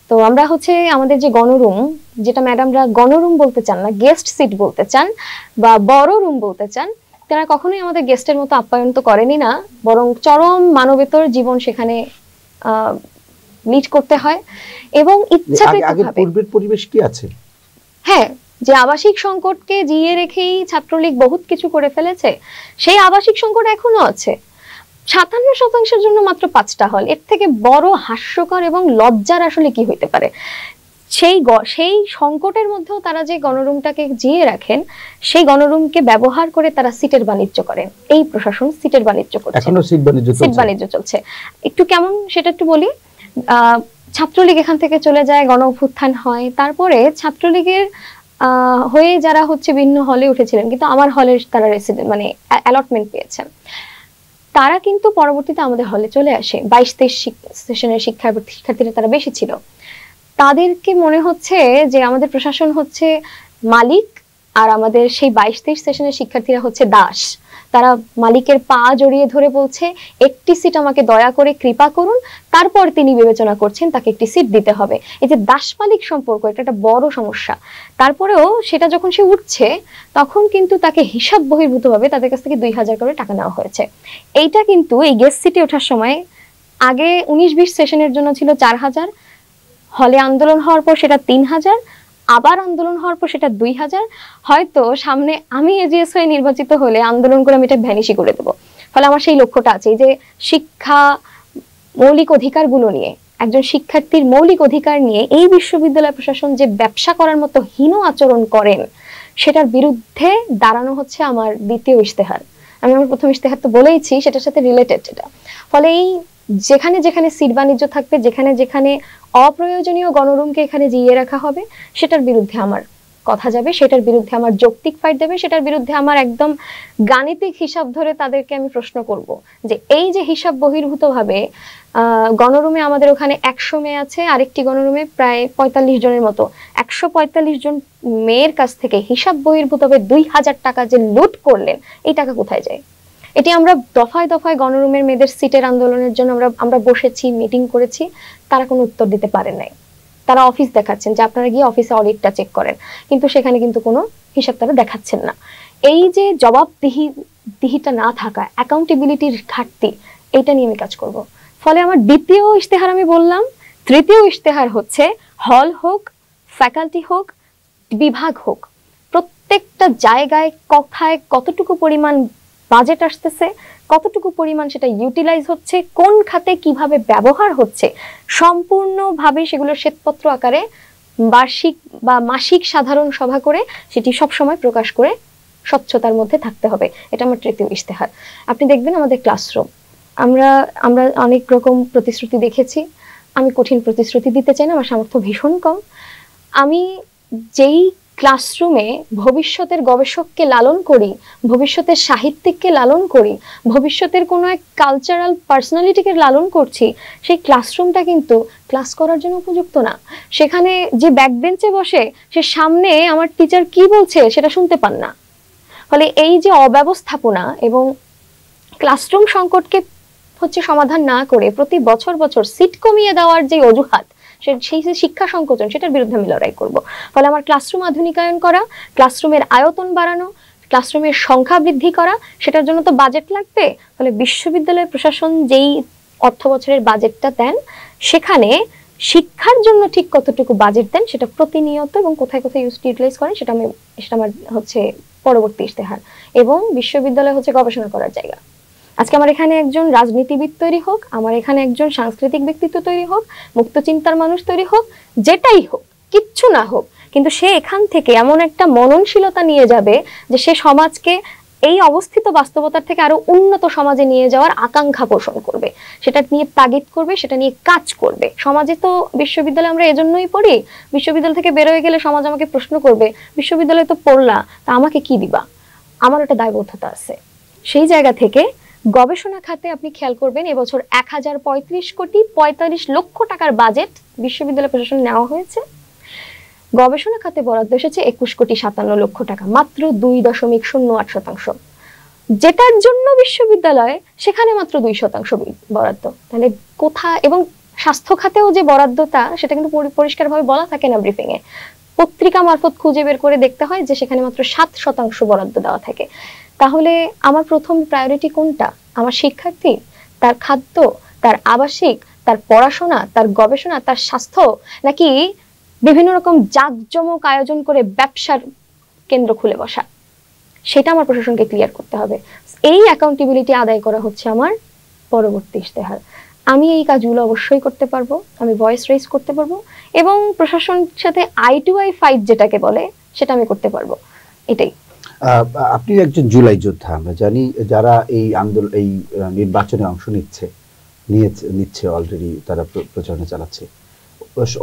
তো আমরা হচ্ছে আমাদের যে গণরুম, যেটা ম্যাডামরা গণরুম বলতে চান না, গেস্ট সিট বলতে চান বা বড় রুম বলতে চান, তারা কখনোই আমাদের গেস্টের মতো আপ্যায়ন তো করেনি না, বরং চরম মানবেতর জীবন সেখানে লিড করতে হয়। এবং ইচ্ছাকৃতভাবে পূর্বের পরিবেশ কি আছে, হ্যাঁ, যে আবাসিক সংকটকে জিয়ে রেখেই ছাত্রলীগ বহুত কিছু করে ফেলেছে, সেই আবাসিক সংকট এখনো আছে। 57%-এর জন্য মাত্র 5টা হল, এর থেকে বড় হাস্যকর এবং লজ্জার আসলে কি হইতে পারে? সেই সংকটের মধ্যেও তারা যে গণরুমটাকে জিয়ে রাখেন, সেই গণরুমকে ব্যবহার করে তারা সিটের বাণিজ্য করেন। এই প্রশাসন সিটের বাণিজ্য করছে, এখনো সিট বাণিজ্য চলছে। একটু কেমন সেটা একটু বলি। ছাত্রলীগ এখান থেকে চলে যায়, গণ অভ্যুত্থান হয়, তারপরে ছাত্রলীগের হয়ে যারা হচ্ছে ভিন্ন হলে উঠেছিলেন, কিন্তু আমার হলের তারা রেসিডেন্ট মানে অ্যালটমেন্ট পেয়েছেন, তারা কিন্তু পরবর্তীতে আমাদের হলে চলে আসে। 22-23 সেশনের শিক্ষার্থীরা তারা বেশি ছিল। তাদেরকে মনে হচ্ছে যে আমাদের প্রশাসন হচ্ছে মালিক, আর আমাদের সেই 22-23 সেশনের শিক্ষার্থীরা হচ্ছে দাস। তারা মালিকের পা জড়িয়ে ধরে বলছে, একটি সিট আমাকে দয়া করে কৃপা করুন, তারপর তিনি বিবেচনা করছেন তাকে একটি সিট দিতে হবে। এই যে দাস মালিক সম্পর্ক, এটা একটা বড় সমস্যা। তারপরেও সেটা যখন সে উঠছে, তখন কিন্তু তাকে হিসাব বহির্ভূতভাবে তাদের কাছ থেকে 2000 করে টাকা নেওয়া হয়েছে। এইটা কিন্তু এই গেস্ট সিটে ওঠার সময় আগে 19-20 সেশনের জন্য ছিল 4000, হলে আন্দোলন হওয়ার পর সেটা 3000, আবার আন্দোলন হওয়ার পর সেটা 2000। হয়তো সামনে আমি এজিএস হয়ে নির্বাচিত হলে আন্দোলন করে আমি এটা ভ্যানিশই করে দেবো। ফলে আমার সেই লক্ষ্যটা আছে, এই যে শিক্ষা মৌলিক অধিকারগুলো নিয়ে, একজন শিক্ষার্থীর মৌলিক অধিকার নিয়ে এই বিশ্ববিদ্যালয় প্রশাসন যে ব্যবসা করার মতো হীন আচরণ করেন, সেটার বিরুদ্ধে দাঁড়ানো হচ্ছে আমার দ্বিতীয় ইশতেহার। আমি আমার প্রথম ইশতেহার তো বলেইছি, সেটার সাথে রিলেটেড এটা। ফলে এই যেখানে যেখানে সিট বাণিজ্য থাকবে, যেখানে যেখানে অপ্রয়োজনীয় গণরুমকে এখানে জিইয়ে রাখা হবে, সেটার বিরুদ্ধে আমার কথা যাবে, সেটার বিরুদ্ধে আমার যৌক্তিক ফাইট দেবে, সেটার বিরুদ্ধে আমার একদম গাণিতিক হিসাব ধরে তাদেরকে আমি প্রশ্ন করব যে এই যে হিসাব বহির্ভূতভাবে গণরুমে আমাদের ওখানে 100 মেয়ে আছে, আরেকটি গণরুমে প্রায় 45 জনের মতো, 145 জন মেয়ের কাছ থেকে হিসাব বহির্ভূতভাবে 2000 টাকা যে লুট করলেন, এই টাকা কোথায় যায়? এটি আমরা দফায় দফায় গণরুমের মেয়েদের সিটের আন্দোলনের জন্য আমরা বসেছি, মিটিং করেছি, তারা কোনো উত্তর দিতে পারে নাই। তারা অফিস দেখাচ্ছেন যে আপনারা গিয়ে অফিসে অডিটটা চেক করেন, কিন্তু সেখানে কিন্তু কোনো হিসাব তারা দেখাচ্ছেন না। এই যে জবাবদিহিটা না থাকা, অ্যাকাউন্টেবিলিটির ঘাটতি, এইটা নিয়ে আমি কাজ করব। ফলে আমার দ্বিতীয় ইশতেহার আমি বললাম। তৃতীয় ইশতেহার হচ্ছে হল হোক, ফ্যাকাল্টি হোক, বিভাগ হোক, প্রত্যেকটা জায়গায় কোথায় কতটুকু পরিমাণ বাজেট আসতেছে, কতটুকু পরিমাণ সেটা ইউটিলাইজ হচ্ছে, কোন খাতে কিভাবে ব্যবহার হচ্ছে, সম্পূর্ণভাবে সেগুলো শ্বেতপত্র আকারে বার্ষিক বা মাসিক সাধারণ সভা করে সেটি সব সময় প্রকাশ করে স্বচ্ছতার মধ্যে থাকতে হবে। এটা আমার তৃতীয় ইশতেহার। আপনি দেখবেন আমাদের ক্লাসরুম, আমরা অনেক রকম প্রতিশ্রুতি দেখেছি। আমি কঠিন প্রতিশ্রুতি দিতে চাই না, আমার সামর্থ্য ভীষণ কম। আমি যেই ক্লাসরুমে ভবিষ্যতের গবেষককে লালন করি, ভবিষ্যতের সাহিত্যিককে লালন করি, ভবিষ্যতের কোনো এক কালচারাল পার্সোনালিটিকে লালন করছি, সেই ক্লাসরুমটা কিন্তু ক্লাস করার জন্য উপযুক্ত না। সেখানে যে ব্যাকবেঞ্চে বসে সে সামনে আমার টিচার কি বলছে সেটা শুনতে পান না। ফলে এই যে অব্যবস্থাপনা এবং ক্লাসরুম সংকটকে সমাধান না করে প্রতি বছর বছর সিট কমিয়ে দেওয়ার যে অজুহাত, সেই যে শিক্ষা সংকোচন, সেটার বিরুদ্ধে আমি লড়াই করব। ফলে আমার ক্লাসরুম আধুনিকায়ন করা, ক্লাসরুমের আয়তন বাড়ানো, ক্লাসরুমের সংখ্যা বৃদ্ধি করা, সেটার জন্য তো বাজেট লাগবে। ফলে বিশ্ববিদ্যালয় প্রশাসন যেই অর্থ বছরের বাজেটটা দেন, সেখানে শিক্ষার জন্য ঠিক কতটুকু বাজেট দেন সেটা প্রতিনিয়ত এবং কোথায় কোথায় ইউটিলাইজ করেন সেটা আমার পরবর্তী ইশতেহার। এবং বিশ্ববিদ্যালয় গবেষণা করার জায়গা। আজকে আমার এখানে একজন রাজনীতিবিদ তৈরি হোক, আমার এখানে একজন সাংস্কৃতিক ব্যক্তিত্ব তৈরি হোক, মুক্ত চিন্তার মানুষ তৈরি হোক, যেটাই হোক, কিচ্ছু না হোক, কিন্তু সে এখান থেকে এমন একটা মননশীলতা নিয়ে যাবে যে সে সমাজকে এই অবস্থিত বাস্তবতার থেকে আরো উন্নত সমাজে নিয়ে যাওয়ার আকাঙ্ক্ষা পোষণ করবে, সেটা নিয়ে তাগিদ করবে, সেটা নিয়ে কাজ করবে। সমাজে তো বিশ্ববিদ্যালয়ে আমরা এজন্যই পড়ি, বিশ্ববিদ্যালয় থেকে বেরোয় গেলে সমাজ আমাকে প্রশ্ন করবে, বিশ্ববিদ্যালয়ে তো পড়লা, তা আমাকে কি দিবা? আমার একটা দায়বদ্ধতা আছে। সেই জায়গা থেকে গবেষণা খাতে আপনি খেয়াল করবেন, এবছর 1035 কোটি 45 লক্ষ টাকার বাজেট বিশ্ববিদ্যালয় প্রশাসন নেওয়া হয়েছে। গবেষণা খাতে বরাদ্দ এসেছে 21 কোটি 57 লক্ষ টাকা, মাত্র 2.08%, যেটার জন্য বিশ্ববিদ্যালয় সেখানে মাত্র 2% বরাদ্দ। তাহলে কোথায়? এবং স্বাস্থ্য খাতেও যে বরাদ্দটা, সেটা কিন্তু পরিষ্কারভাবে বলা থাকে না ব্রিফিং এ, পত্রিকা মারফত খুঁজে বের করে দেখতে হয় যে সেখানে মাত্র 7% বরাদ্দ দেওয়া থাকে। তাহলে আমার প্রথম প্রায়োরিটি কোনটা? আমার শিক্ষার্থী, তার খাদ্য, তার আবাসিক, তার পড়াশোনা, তার গবেষণা, তার স্বাস্থ্য, নাকি বিভিন্ন রকম জাঁকজমক আয়োজন করে ব্যবসার কেন্দ্র খুলে বসা? সেটা আমার প্রশাসনকে ক্লিয়ার করতে হবে। এই অ্যাকাউন্টেবিলিটি আদায় করা হচ্ছে আমার পরবর্তী ইশতেহার। আমি এই কাজগুলো অবশ্যই করতে পারবো, আমি ভয়েস রেইজ করতে পারবো এবং প্রশাসনের সাথে আই টু আই ফাইট যেটাকে বলে সেটা আমি করতে পারবো। এটাই। আপনি একজন জুলাই যোদ্ধা, আমরা জানি। যারা এই আন্দোলন, এই নির্বাচনে অংশ নিচ্ছে অলরেডি, তারা প্রচারণা চালাচ্ছে,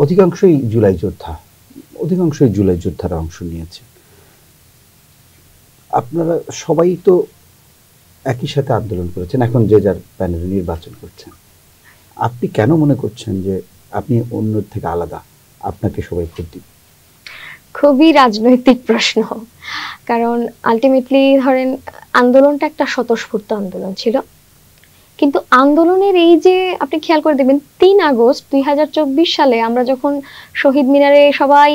অধিকাংশই জুলাই যোদ্ধারা অংশ নিয়েছে। আপনারা সবাই তো একই সাথে আন্দোলন করেছেন, এখন যে যার প্যানেলে নির্বাচন করছেন। আপনি কেন মনে করছেন যে আপনি অন্য থেকে আলাদা, আপনাকে সবাই ভোট দিবে? খুবই রাজনৈতিক প্রশ্ন। কারণ আলটিমেটলি ধরেন আন্দোলনটা একটা স্বতঃস্ফূর্ত আন্দোলন ছিল, কিন্তু আন্দোলনের এই যে আপনি খেয়াল করে দেখবেন 3 আগস্ট 2024 সালে আমরা যখন শহীদ মিনারে সবাই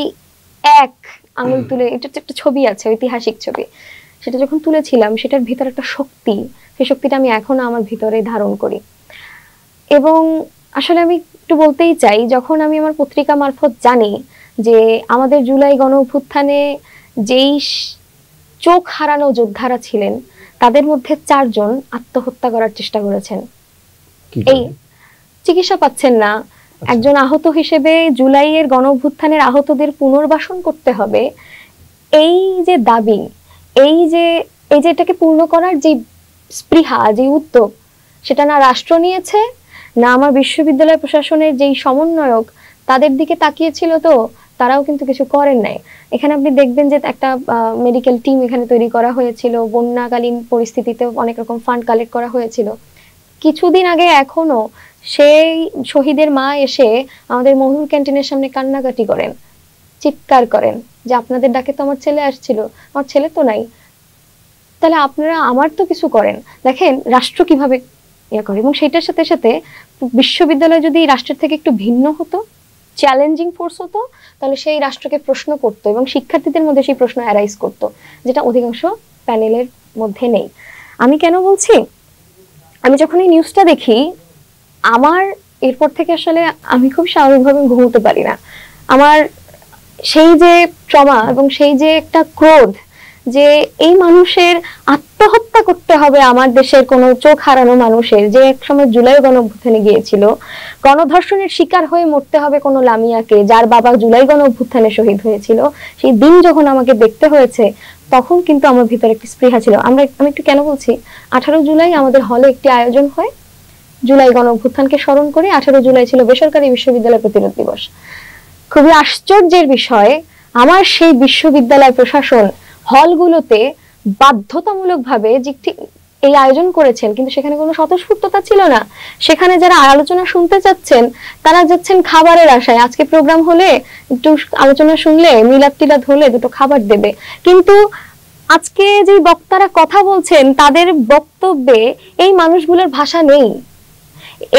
এক আঙুল তুলে, এটা একটা ছবি আছে, ঐতিহাসিক ছবি, সেটা যখন তুলেছিলাম, সেটার ভিতরে একটা শক্তি, সেই শক্তিটা আমি এখনো আমার ভিতরে ধারণ করি। এবং আসলে আমি একটু বলতেই চাই, যখন আমি আমার পত্রিকা মারফত জানি যে আমাদের জুলাই গণ অভ্যুত্থানে যেই চোখ হারানো যোদ্ধারা ছিলেন, তাদের মধ্যে 4 জন আত্মহত্যা করার চেষ্টা করেছেন, এই চিকিৎসা পাচ্ছেন না। একজন আহত হিসেবে জুলাইয়ের গণ অভ্যুত্থানের আহতদের পুনর্বাসন করতে হবে, এই যে দাবি, এই যে এটাকে পূর্ণ করার যে স্পৃহা, যে উদ্যোগ, সেটা না রাষ্ট্র নিয়েছে, না আমার বিশ্ববিদ্যালয় প্রশাসনের যেই সমন্বয়ক তাদের দিকে তাকিয়েছিল, তো তারাও কিন্তু কিছু করেন নাই। এখানে আপনি দেখবেন যে একটা মেডিকেল টিম এখানে তৈরি করা হয়েছিল, বন্যাকালীন পরিস্থিতিতে অনেক রকম ফান্ড কালেক্ট করা হয়েছিল। কিছুদিন আগে এখনো সেই শহীদের মা এসে আমাদের মহুর ক্যান্টিনের সামনে কান্নাকাটি করেন, চিৎকার করেন যে আপনাদের ডাকে তো আমার ছেলে আসছিল, আমার ছেলে তো নাই। তাহলে আপনারা আমার তো কিছু করেন। দেখেন রাষ্ট্র কিভাবে করে। এবং সেটার সাথে সাথে বিশ্ববিদ্যালয় যদি রাষ্ট্রের থেকে একটু ভিন্ন হতো, চ্যালেঞ্জিং ফোর্স হতো, তাহলে সেই রাষ্ট্রকে প্রশ্ন করতো এবং শিক্ষার্থীদের মধ্যে সেই প্রশ্ন অ্যারাইজ করতো, যেটা অধিকাংশ প্যানেলের মধ্যে নেই। আমি কেন বলছি? আমি যখন এই নিউজটা দেখি, আমার এরপর থেকে আসলে আমি খুব স্বাভাবিকভাবে ঘুমোতে পারি না। আমার সেই যে ট্রমা এবং সেই যে একটা ক্রোধ, যে এই মানুষের আত্মহত্যা করতে হবে, আমার দেশের কোনো চোখ হারানো মানুষের, যে এক সময় জুলাই গণ অভ্যুত্থানে গিয়েছিল, গণধর্ষণের শিকার হয়ে মরতে হবে কোনো লামিয়াকে, যার বাবা জুলাই গণ অভ্যুত্থানে শহীদ হয়েছিল। সেই দিন যখন আমাকে দেখতে হয়েছে, তখন কিন্তু আমার ভিতরে একটি স্পৃহা ছিল। আমি একটু কেন বলছি, 18 জুলাই আমাদের হলে একটি আয়োজন হয় জুলাই গণ অভ্যুত্থানকে স্মরণ করে। 18 জুলাই ছিল বেসরকারি বিশ্ববিদ্যালয় প্রতিরোধ দিবস। খুবই আশ্চর্যের বিষয়, আমার সেই বিশ্ববিদ্যালয় প্রশাসন হলগুলোতে বাধ্যতামূলকভাবে যে এই আয়োজন করেছেন, কিন্তু সেখানে কোনো স্বতঃস্ফূর্ততা ছিল না। সেখানে যারা আলোচনা শুনতে চাচ্ছেন তারা যাচ্ছেন খাবারের আশায়, আজকে প্রোগ্রাম হলে একটু আলোচনা শুনলে, মিলাদ টিলাদ হলে দুটো খাবার দেবে। কিন্তু আজকে যে বক্তারা কথা বলছেন তাদের বক্তব্যে এই মানুষগুলোর ভাষা নেই।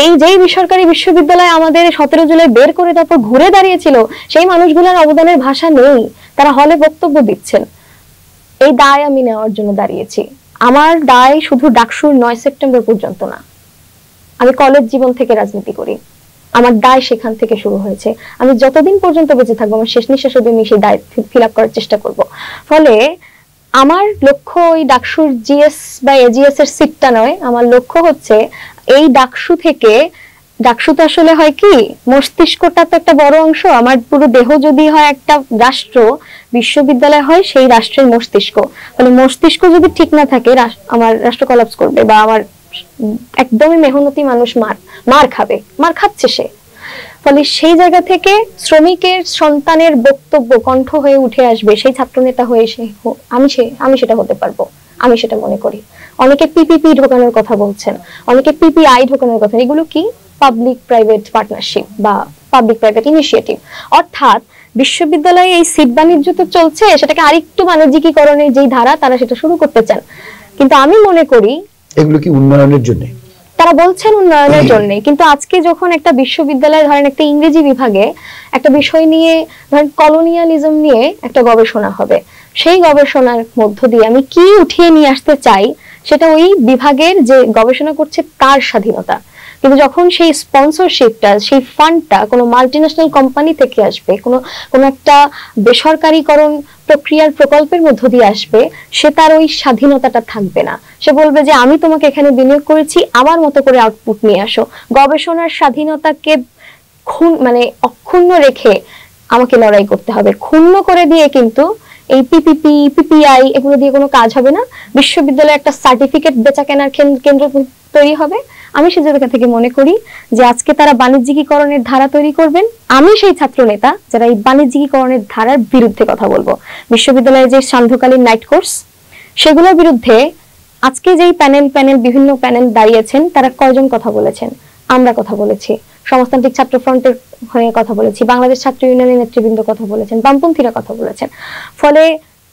এই যেই বেসরকারি বিশ্ববিদ্যালয় আমাদের 17 জুলাই বের করে তারপর ঘুরে দাঁড়িয়েছিল, সেই মানুষগুলোর অবদানের ভাষা নেই। তারা হলে বক্তব্য দিচ্ছেন। এই দায় আমি নেওয়ার জন্য দাঁড়িয়েছি। আমার দায় শুধু ডাকসুর 9 সেপ্টেম্বর পর্যন্ত না, আমি কলেজ জীবন থেকে রাজনীতি করি, আমার দায় সেখান থেকে শুরু হয়েছে। আমি যতদিন পর্যন্ত বেঁচে থাকবো আমার শেষ নিঃশ্বাস অবধি আমি সেই দায় ফিল আপ করার চেষ্টা করব। ফলে আমার লক্ষ্য ওই ডাকসুর জিএস বা এজিএস এর সিটটা নয়, আমার লক্ষ্য হচ্ছে এই ডাকসু থেকে, ডাকসু তো আসলে হয় কি, মস্তিষ্কটা তো একটা বড় অংশ, আমার পুরো দেহ যদি হয় একটা রাষ্ট্র, বিশ্ববিদ্যালয় হয় সেই রাষ্ট্রের মস্তিষ্ক। ফলে মস্তিষ্ক যদি ঠিক না থাকে আমার রাষ্ট্র কলাপস করবে, বা আমার একদমই মেহনতি মানুষ মার খাবে, মার খাচ্ছে সে। ফলে সেই জায়গা থেকে শ্রমিকের সন্তানের বক্তব্য কণ্ঠ হয়ে উঠে আসবে, সেই ছাত্রনেতা হয়ে আমি সেটা হতে পারবো, আমি সেটা মনে করি। অনেকে পিপিপি ঢোকানোর কথা বলছেন, অনেকে পিপিআই ঢোকানোর কথা। এগুলো কি? পাবলিক প্রাইভেট পার্টনারশিপ বা পাবলিক প্রাইভেট ইনিশিয়েটিভ। অর্থাৎ বিশ্ববিদ্যালয়ে এই সিট বাণিজ্য তো চলছে, সেটাকে আরেকটু বাণিজ্যিকীকরণের যেই ধারা, তারা সেটা শুরু করতে চান। কিন্তু আমি মনে করি এগুলো কি উন্নয়নের জন্য? তারা বলছেন উন্নয়নের জন্য, কিন্তু আজকে যখন একটা বিশ্ববিদ্যালয় ধরেন একটা ইংরেজি বিভাগে একটা বিষয় নিয়ে, ধরেন কলোনিয়ালিজম নিয়ে একটা গবেষণা হবে, সেই গবেষণার মধ্য দিয়ে আমি কি উঠিয়ে নিয়ে আসতে চাই সেটা ওই বিভাগের যে গবেষণা করছে তার স্বাধীনতা। কিন্তু যখন সেই স্পন্সরশিপটা, সেই ফান্ডটা কোনো মাল্টিন্যাশনাল কোম্পানি থেকে আসবে, কোনো একটা বেসরকারীকরণ প্রক্রিয়ার প্রকল্পের মধ্য দিয়ে আসবে, সে তার ওই স্বাধীনতাটা থাকবে না। সে বলবে যে আমি তোমাকে এখানে বিনিয়োগ করেছি, আমার মতো করে আউটপুট নিয়ে আসো। গবেষণার স্বাধীনতাকে অক্ষুণ্ণ রেখে আমাকে লড়াই করতে হবে। ক্ষুণ্ণ করে দিয়ে কিন্তু এই পিপিপি পিপিআই এগুলো দিয়ে কোনো কাজ হবে না। বিশ্ববিদ্যালয়ে একটা সার্টিফিকেট বেচা কেনার কেন্দ্র তৈরি হবে। আমি সে জায়গা থেকে মনে করি যে আজকে তারা বাণিজ্যিকীকরণের ধারা তৈরি করবেন, আমি সেই ছাত্র নেতা যারা এই বাণিজ্যিকীকরণের ধারার বিরুদ্ধে কথা বলবো। বিশ্ববিদ্যালয়ে যে সান্ধ্যকালীন নাইট কোর্স, সেগুলোর বিরুদ্ধে আজকে যেই বিভিন্ন প্যানেল দাঁড়িয়েছেন, তারা কয়জন কথা বলেছেন? আমরা কথা বলেছি, সমাজতান্ত্রিক ছাত্র ফ্রন্টের হয়ে কথা বলেছি, বাংলাদেশ ছাত্র ইউনিয়নের নেতৃবৃন্দ কথা বলেছেন, বামপন্থীরা কথা বলেছেন। ফলে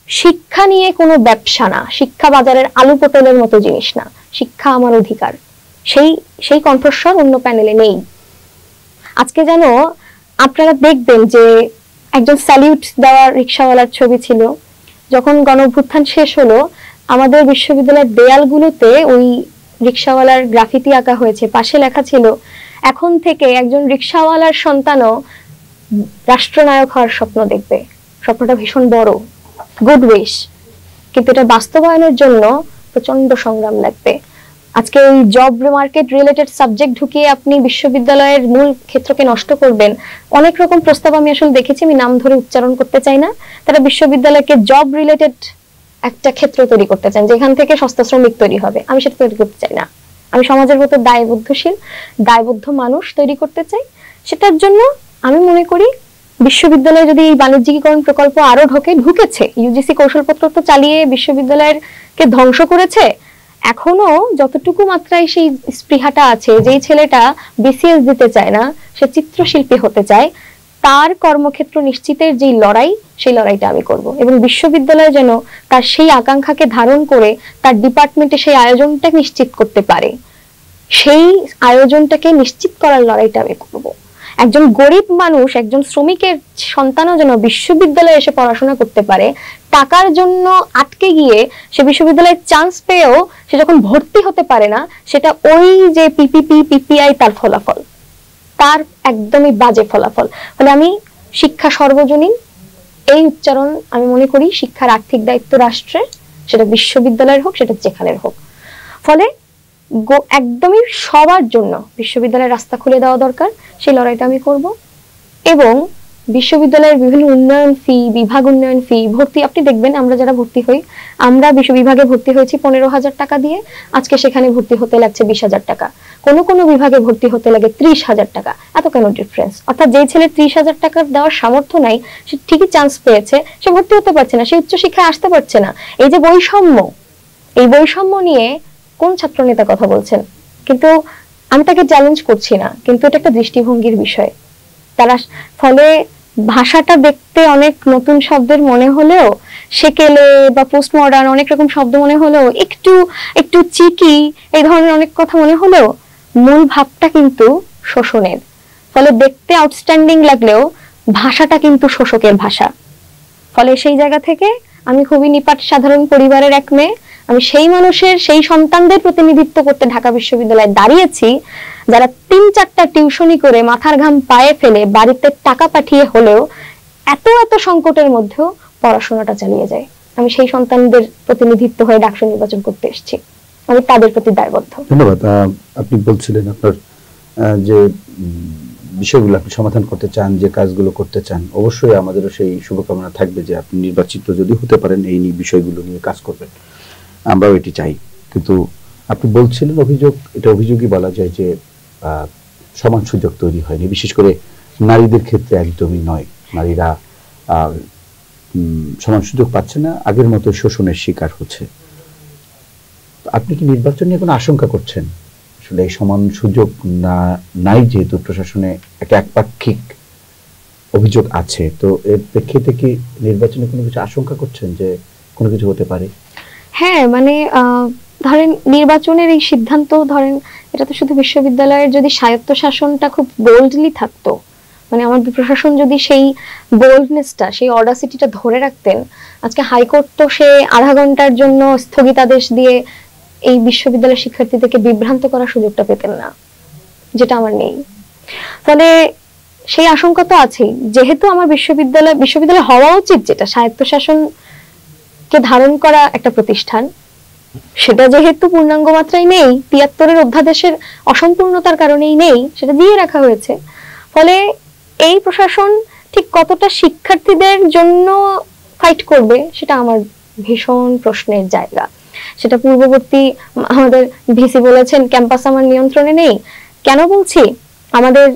শিক্ষা নিয়ে কোনো ব্যবসা না, শিক্ষা বাজারের আলু পটলের মতো জিনিস না, শিক্ষা আমার অধিকার। সেই কণ্ঠস্বর অন্য প্যানেলে নেই। আজকে যেন আপনারা দেখবেন যে একজন স্যালিউট দেওয়া রিকশাওয়ালার ছবি ছিল, যখন গণঅভ্যুত্থান শেষ হলো আমাদের বিশ্ববিদ্যালয়ের দেয়ালগুলোতে ওই রিকশাওয়ালার গ্রাফিতি আঁকা হয়েছে, পাশে লেখা ছিল এখন থেকে একজন রিকশাওয়ালার সন্তানও রাষ্ট্রনায়ক হওয়ার স্বপ্ন দেখবে। স্বপ্নটা ভীষণ বড়, গুড উইশ, কিন্তু এটা বাস্তবায়নের জন্য প্রচন্ড সংগ্রাম লাগবে। আজকে ওই জব মার্কেট রিলেটেড সাবজেক্ট ঢুকিয়ে আপনি বিশ্ববিদ্যালয়ের মূল ক্ষেত্রকে নষ্ট করবেন, অনেক রকম প্রস্তাব আমি আসলে দেখেছি, আমি নাম ধরে উচ্চারণ করতে চাই না। তারা বিশ্ববিদ্যালয়কে জব রিলেটেড একটা ক্ষেত্র তৈরি করতে চান, যেখান থেকে সস্তা শ্রমিক তৈরি হবে। আমি সেটা তৈরি করতে চাই না। আমি সমাজের মতো দায়বদ্ধ মানুষ তৈরি করতে চাই। সেটার জন্য আমি মনে করি বিশ্ববিদ্যালয়ে যদি এই বাণিজ্যিকীকরণ প্রকল্প আরো ঢুকেছে, ইউজিসি কৌশলপত্র তো চালিয়ে বিশ্ববিদ্যালয়ের কে ধ্বংস করেছে, এখনো যতটুকু মাত্রায় সেই স্পৃহাটা আছে, যেই ছেলেটা বিসিএস দিতে চায় না, সে চিত্রশিল্পী হতে চায়, তার কর্মক্ষেত্র নিশ্চিতের যে লড়াই, সেই লড়াইটা আমি করব। এবং বিশ্ববিদ্যালয় যেন তার সেই আকাঙ্ক্ষাকে ধারণ করে তার ডিপার্টমেন্টে সেই আয়োজনটা নিশ্চিত করতে পারে, সেই আয়োজনটাকে নিশ্চিত করার লড়াইটা আমি করব। একজন গরিব মানুষ, একজন শ্রমিকের সন্তানও যেন বিশ্ববিদ্যালয়ে এসে পড়াশোনা করতে পারে, টাকার জন্য আটকে গিয়ে সে বিশ্ববিদ্যালয়ে চান্স পেয়েও সে যখন ভর্তি হতে পারে না, সেটা ওই যে পিপিপি পিপিআই তার ফলাফল, তার একদমই বাজে ফলাফল। ফলে আমি শিক্ষা সর্বজনীন এই উচ্চারণ আমি মনে করি শিক্ষার আর্থিক দায়িত্ব রাষ্ট্রের, সেটা বিশ্ববিদ্যালয়ের হোক, সেটা যেখানের হোক। ফলে একদমই সবার জন্য বিশ্ববিদ্যালয়ের রাস্তা খুলে দেওয়া দরকার, সেই লড়াইটা আমি করব। এবং বিশ্ববিদ্যালয়ের বিভিন্ন উন্নয়ন ফি, বিভাগ উন্নয়ন ফি, ভর্তি, আপনি দেখবেন আমরা যারা ভর্তি হই, আমরা বিভাগে ভর্তি হয়েছি 15,000 টাকা দিয়ে, আজকে সেখানে ভর্তি হতে লাগছে 20,000 টাকা, কোন কোন বিভাগে ভর্তি হতে লাগে 30,000 টাকা। এত কেন ডিফারেন্স? অর্থাৎ যে ছেলে 30,000 টাকা দেওয়ার সামর্থ্য নাই, সে ঠিকই চান্স পেয়েছে, সে ভর্তি হতে পারছে না, সে উচ্চশিক্ষায় আসতে পারছে না। এই যে বৈষম্য, এই বৈষম্য নিয়ে কোন ছাত্র নেতা কথা বলছেন? কিন্তু আমি তাকে চ্যালেঞ্জ করছি না, কিন্তু এটা একটা দৃষ্টিভঙ্গির বিষয়। তারা ফলে ভাষাটা দেখতে অনেক নতুন শব্দের মনে হলেও, সেকেলে বা পোস্ট মডার্ন অনেক রকম শব্দ মনে হলেও, একটু একটু চিকি এই ধরনের অনেক কথা মনে হলেও, মূল ভাবটা কিন্তু শোষণের। ফলে দেখতে আউটস্ট্যান্ডিং লাগলেও ভাষাটা কিন্তু শোষকের ভাষা। ফলে সেই জায়গা থেকে আমি খুবই নিপাট সাধারণ পরিবারের এক মেয়ে, আমি সেই মানুষের, সেই সন্তানদের প্রতিনিধিত্ব করতে ঢাকা বিশ্ববিদ্যালয়ে দাঁড়িয়েছি যারা 3-4টা টিউশনি করে মাথার ঘাম পায়ে ফেলে বাড়িতে টাকা পাঠিয়ে হলেও এত এত সংকটের মধ্যেও পড়াশোনাটা চালিয়ে যায়। আমি সেই সন্তানদের প্রতিনিধিত্ব হয়ে ডাকসু নির্বাচন করতে এসেছি, আমি তাদের প্রতি দায়বদ্ধ। ধন্যবাদ। আপনি বলছিলেন আপনার যে বিষয়গুলো আপনি সমাধান করতে চান, যে কাজগুলো করতে চান, অবশ্যই আমাদেরও সেই শুভকামনা থাকবে যে আপনি নির্বাচিত যদি হতে পারেন এই বিষয়গুলো নিয়ে কাজ করবেন, আমরাও এটি চাই। কিন্তু আপনি বলছিলেন এটা অভিযোগই বলা যায় যে সমান সুযোগ তৈরি হয়নি, বিশেষ করে নারীদের ক্ষেত্রে একদমই নয়। নারীরা সমান সুযোগ পাচ্ছে না, আগের মতো শোষণের শিকার হচ্ছে। আপনি কি নির্বাচন নিয়ে কোনো আশঙ্কা করছেন? আসলে এই সমান সুযোগ নাই, যেহেতু প্রশাসনে একটা একপাক্ষিক অভিযোগ আছে, তো এর প্রেক্ষিতে কি নির্বাচনে কোনো কিছু আশঙ্কা করছেন যে কোনো কিছু হতে পারে? হ্যাঁ, মানে ধরেন নির্বাচনের এই সিদ্ধান্ত, ধরেন এটা তো শুধু বিশ্ববিদ্যালয়ের, যদি স্বায়ত্তশাসনটা খুব বোল্ডলি থাকতো, মানে আমার প্রশাসন যদি সেই বোল্ডনেসটা, সেই অডাসিটিটা ধরে রাখতেন, আজকে হাইকোর্ট তো সে আধা ঘন্টার জন্য স্থগিতাদেশ দিয়ে এই বিশ্ববিদ্যালয়ের শিক্ষার্থীদেরকে বিভ্রান্ত করার সুযোগটা পেতেন না, যেটা আমার নেই। ফলে সেই আশঙ্কা তো আছেই। যেহেতু আমার বিশ্ববিদ্যালয় হওয়া উচিত যেটা স্বায়ত্তশাসন কে ধারণ করা একটা প্রতিষ্ঠান, সেটা যেহেতু পূর্ণাঙ্গ মাত্রায় নেই, 73-এর অধ্যাদেশের অসম্পূর্ণতার কারণেই নেই, সেটা দিয়ে রাখা হয়েছে। ফলে এই প্রশাসন ঠিক কতটা শিক্ষার্থীদের জন্য ফাইট করবে সেটা আমার ভীষণ প্রশ্নের জায়গা। সেটা পূর্ববর্তী আমাদের ভিসি বলেছেন ক্যাম্পাস আমার নিয়ন্ত্রণে নেই। কেন বলছি? আমাদের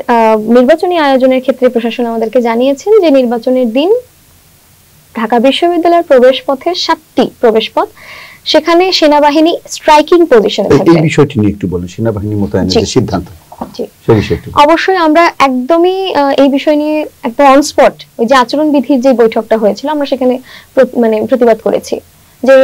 নির্বাচনী আয়োজনের ক্ষেত্রে প্রশাসন আমাদেরকে জানিয়েছেন যে নির্বাচনের দিন ঢাকা বিশ্ববিদ্যালয়ের প্রবেশ পথের 7টি প্রবেশ পথ, সেখানে সেনাবাহিনী স্ট্রাইকিং পজিশনে থাকবে। এই বিষয়টি নিয়ে একটু বলুন, সেনাবাহিনী মোতায়েনের যে সিদ্ধান্ত, সেই বিষয়টি। অবশ্যই আমরা একদমই এই বিষয় নিয়ে একদম অন স্পট, ওই যে আচরণবিধির যে বৈঠকটা হয়েছিল, আমরা সেখানে মানে প্রতিবাদ করেছি যে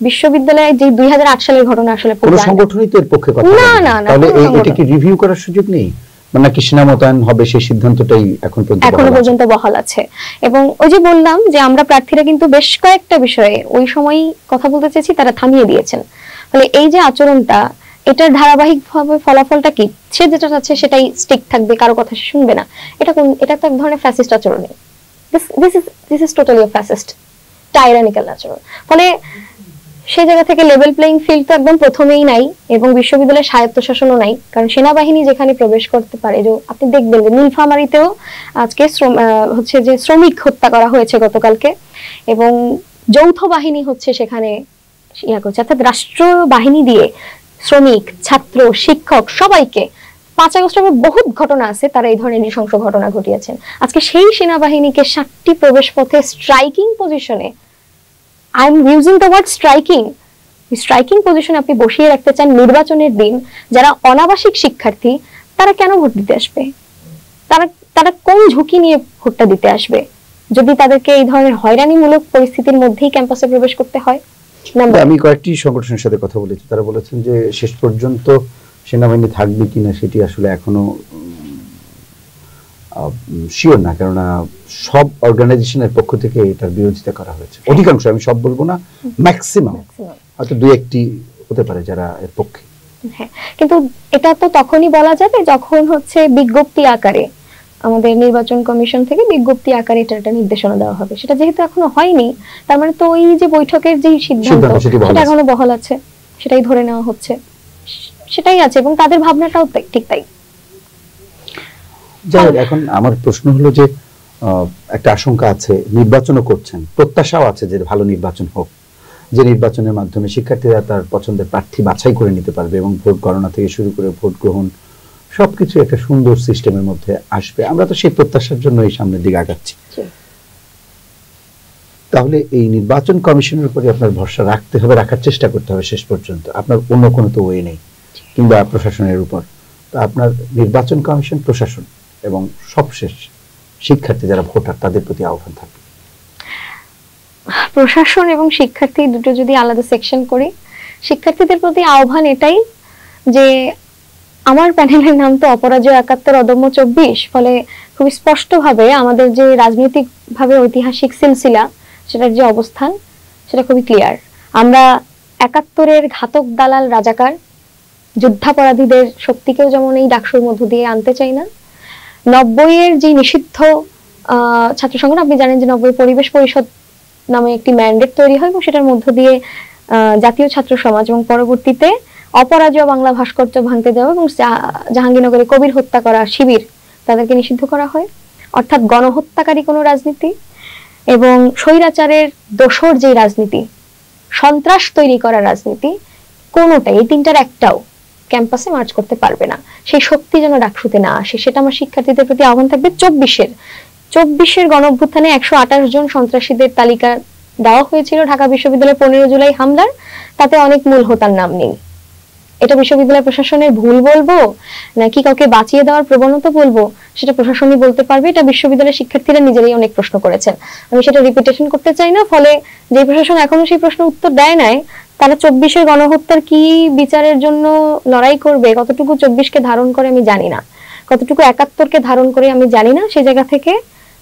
বিশ্ববিদ্যালয়ে যে 2008 সালের ঘটনা আসলে কোন সংগঠনই তো এর পক্ষে কথা বলে না। তাহলে এটা কি রিভিউ করার সুযোগ নেই? মানে কি সেনা মোতায়েন হবে সেই সিদ্ধান্তটাই এখনো পর্যন্ত বহাল আছে? এবং ওই যে বললাম যে আমরা প্রার্থীরা কিন্তু বেশ কয়েকটা বিষয়ে ওই সময় কথা বলতে চেয়েছি, তারা থামিয়ে দিয়েছেন। ফলে এই যে আচরণটা, এটার ধারাবাহিকভাবে ফলাফলটা কি? সে যেটা চাচ্ছে সেটাই স্টিক থাকবে, কারো কথা সে শুনবে না। এটা তো এক ধরনের ফ্যাসিস্ট আচরণ। দিস ইজ টোটালি ফ্যাসিস্ট টাইরানিক্যাল আচরণ। ফলে সেই জায়গা থেকে লেভেল প্লেইং ফিল্ড তো একদম প্রথমেই নাই, এবং বিশ্ববিদ্যালয়ের স্বায়ত্তশাসনও নাই। কারণ সেনাবাহিনী যেখানে প্রবেশ করতে পারে, যে আপনি দেখবেন যে নীলফামারীতেও আজকে হচ্ছে যে শ্রমিক হত্যা করা হয়েছে গতকালকে, এবং যৌথ বাহিনী হচ্ছে সেখানে করছে, অর্থাৎ রাষ্ট্র বাহিনী দিয়ে শ্রমিক, ছাত্র, শিক্ষক সবাইকে 5 আগস্টের বহুত ঘটনা আছে, তারা এই ধরনের নৃশংস ঘটনা ঘটিয়েছেন। আজকে সেই সেনাবাহিনীকে 7টি প্রবেশ পথে স্ট্রাইকিং পজিশনে, I am using the word striking পজিশনে আপনি বসিয়ে রাখতে চান নির্বাচনের দিন। যারা অনাবাসিক শিক্ষার্থী, তারা কেন ভোট দিতে আসবে? তারা কোন ঝুঁকি নিয়ে ভোটটা দিতে আসবে যদি তাদেরকে এই ধরনের হয়রানিমূলক পরিস্থিতির মধ্যেই ক্যাম্পাসে প্রবেশ করতে হয়? আমি কয়েকটি সংগঠনের সাথে কথা বলেছি, তারা বলেছেন যে শেষ পর্যন্ত সেনাবাহিনী থাকবে কিনা সেটি আসলে এখনো শিওর না, কেননা সব অর্গানাইজেশনের পক্ষ থেকে এটার বিরোধিতা করা হয়েছে। অধিকাংশ, আমি সব বলবো না, ম্যাক্সিমাম, হয়তো 2-1টি হতে পারে যারা এর পক্ষে। হ্যাঁ, কিন্তু এটা তো তখনই বলা যাবে যখন হচ্ছে বিজ্ঞপ্তি আকারে আমাদের নির্বাচন কমিশন থেকে বিজ্ঞপ্তি আকারে এটা নির্দেশনা দেওয়া হবে। সেটা যেহেতু এখনো হয়নি, তার মানে তো ওই যে বৈঠকের যে সিদ্ধান্ত সেটা এখনো বহাল আছে, সেটাই ধরে নেওয়া হচ্ছে, সেটাই আছে, এবং তাদের ভাবনাটাও ঠিক তাই। যাই হোক, এখন আমার প্রশ্ন হলো যে একটা আশঙ্কা আছে, নির্বাচনও করছেন, প্রত্যাশাও আছে যে ভালো নির্বাচন হোক, যে নির্বাচনের মাধ্যমে শিক্ষার্থীরা তার পছন্দের প্রার্থী বাছাই করে নিতে পারবে এবং ভোট গণনা থেকে শুরু করে ভোট গ্রহণ সবকিছু একটা সুন্দর সিস্টেমের মধ্যে আসবে। আমরা তো সেই প্রত্যাশার জন্য এই সামনের দিকে আগাচ্ছি। তাহলে এই নির্বাচন কমিশনের উপরে আপনার ভরসা রাখতে হবে, রাখার চেষ্টা করতে হবে শেষ পর্যন্ত, আপনার অন্য কোনো তো ওয়ে নেই, কিংবা প্রশাসনের উপর। তো আপনার নির্বাচন কমিশন, প্রশাসন এবং সবশেষ শিক্ষার্থী যারা ভোটার তাদের প্রতি আহ্বান থাকবে। প্রশাসন এবং শিক্ষার্থী দুটো যদি আলাদা সেকশন করি, শিক্ষার্থীদের প্রতি আহ্বান এটাই যে আমার প্যানেলের নাম তো অপরাজয় ৭১, অদম্য ২৪, ফলে খুব স্পষ্টভাবে আমাদের যে রাজনৈতিক ভাবে ঐতিহাসিক সিলসিলা সেটার যে অবস্থান সেটা খুবই ক্লিয়ার। আমরা ৭১-এর ঘাতক দালাল রাজাকার যুদ্ধাপরাধীদের শক্তিকেও যেমন এই ডাকসুর মধ্য দিয়ে আনতে চাই না, ৯০-এর যে নিষিদ্ধ ছাত্র সংগঠন, আপনি জানেন যে ৯০ পরিবেশ পরিষদ নামে একটি ম্যান্ডেট তৈরি হয় এবং সেটার মধ্য দিয়ে জাতীয় ছাত্র সমাজ এবং পরবর্তীতে অপরাজয় বাংলা ভাস্কর্য ভাঙতে যাওয়া এবং জাহাঙ্গীরনগরে কবির হত্যা করা শিবির তাদেরকে নিষিদ্ধ করা হয়। অর্থাৎ গণহত্যাকারী কোনো রাজনীতি এবং স্বৈরাচারের দোসর যে রাজনীতি, সন্ত্রাস তৈরি করা রাজনীতি, কোনোটাই, এই তিনটার একটাও ক্যাম্পাসে মার্চ করতে পারবে না। সেই শক্তি যেন ডাকসুতে না আসে, সেটা আমার শিক্ষার্থীদের প্রতি আহ্বান থাকবে। ২৪-এর গণ অভ্যুত্থানে ১২৮ জন সন্ত্রাসীদের তালিকা দেওয়া হয়েছিল ঢাকা বিশ্ববিদ্যালয়ের ১৫ জুলাই হামলার, তাতে অনেক মূল হোতার নাম নেই। এটা বিশ্ববিদ্যালয় প্রশাসনের ভুল বলবো নাকি কাউকে বাঁচিয়ে দেওয়ার প্রবণতা বলবো, সেটা প্রশাসনই বলতে পারবে। এটা বিশ্ববিদ্যালয়ের শিক্ষার্থীরা নিজেরাই অনেক প্রশ্ন করেছেন, আমি সেটা রিপিটেশন করতে চাই না। ফলে যে প্রশাসন এখনো সেই প্রশ্নের উত্তর দেয় নাই, তারা ২৪-এর গণহত্যার কি বিচারের জন্য লড়াই করবে, কতটুকু ২৪-কে ধারণ করে আমি জানি না, কতটুকু ৭১-কে ধারণ করে আমি জানি না। সেই জায়গা থেকে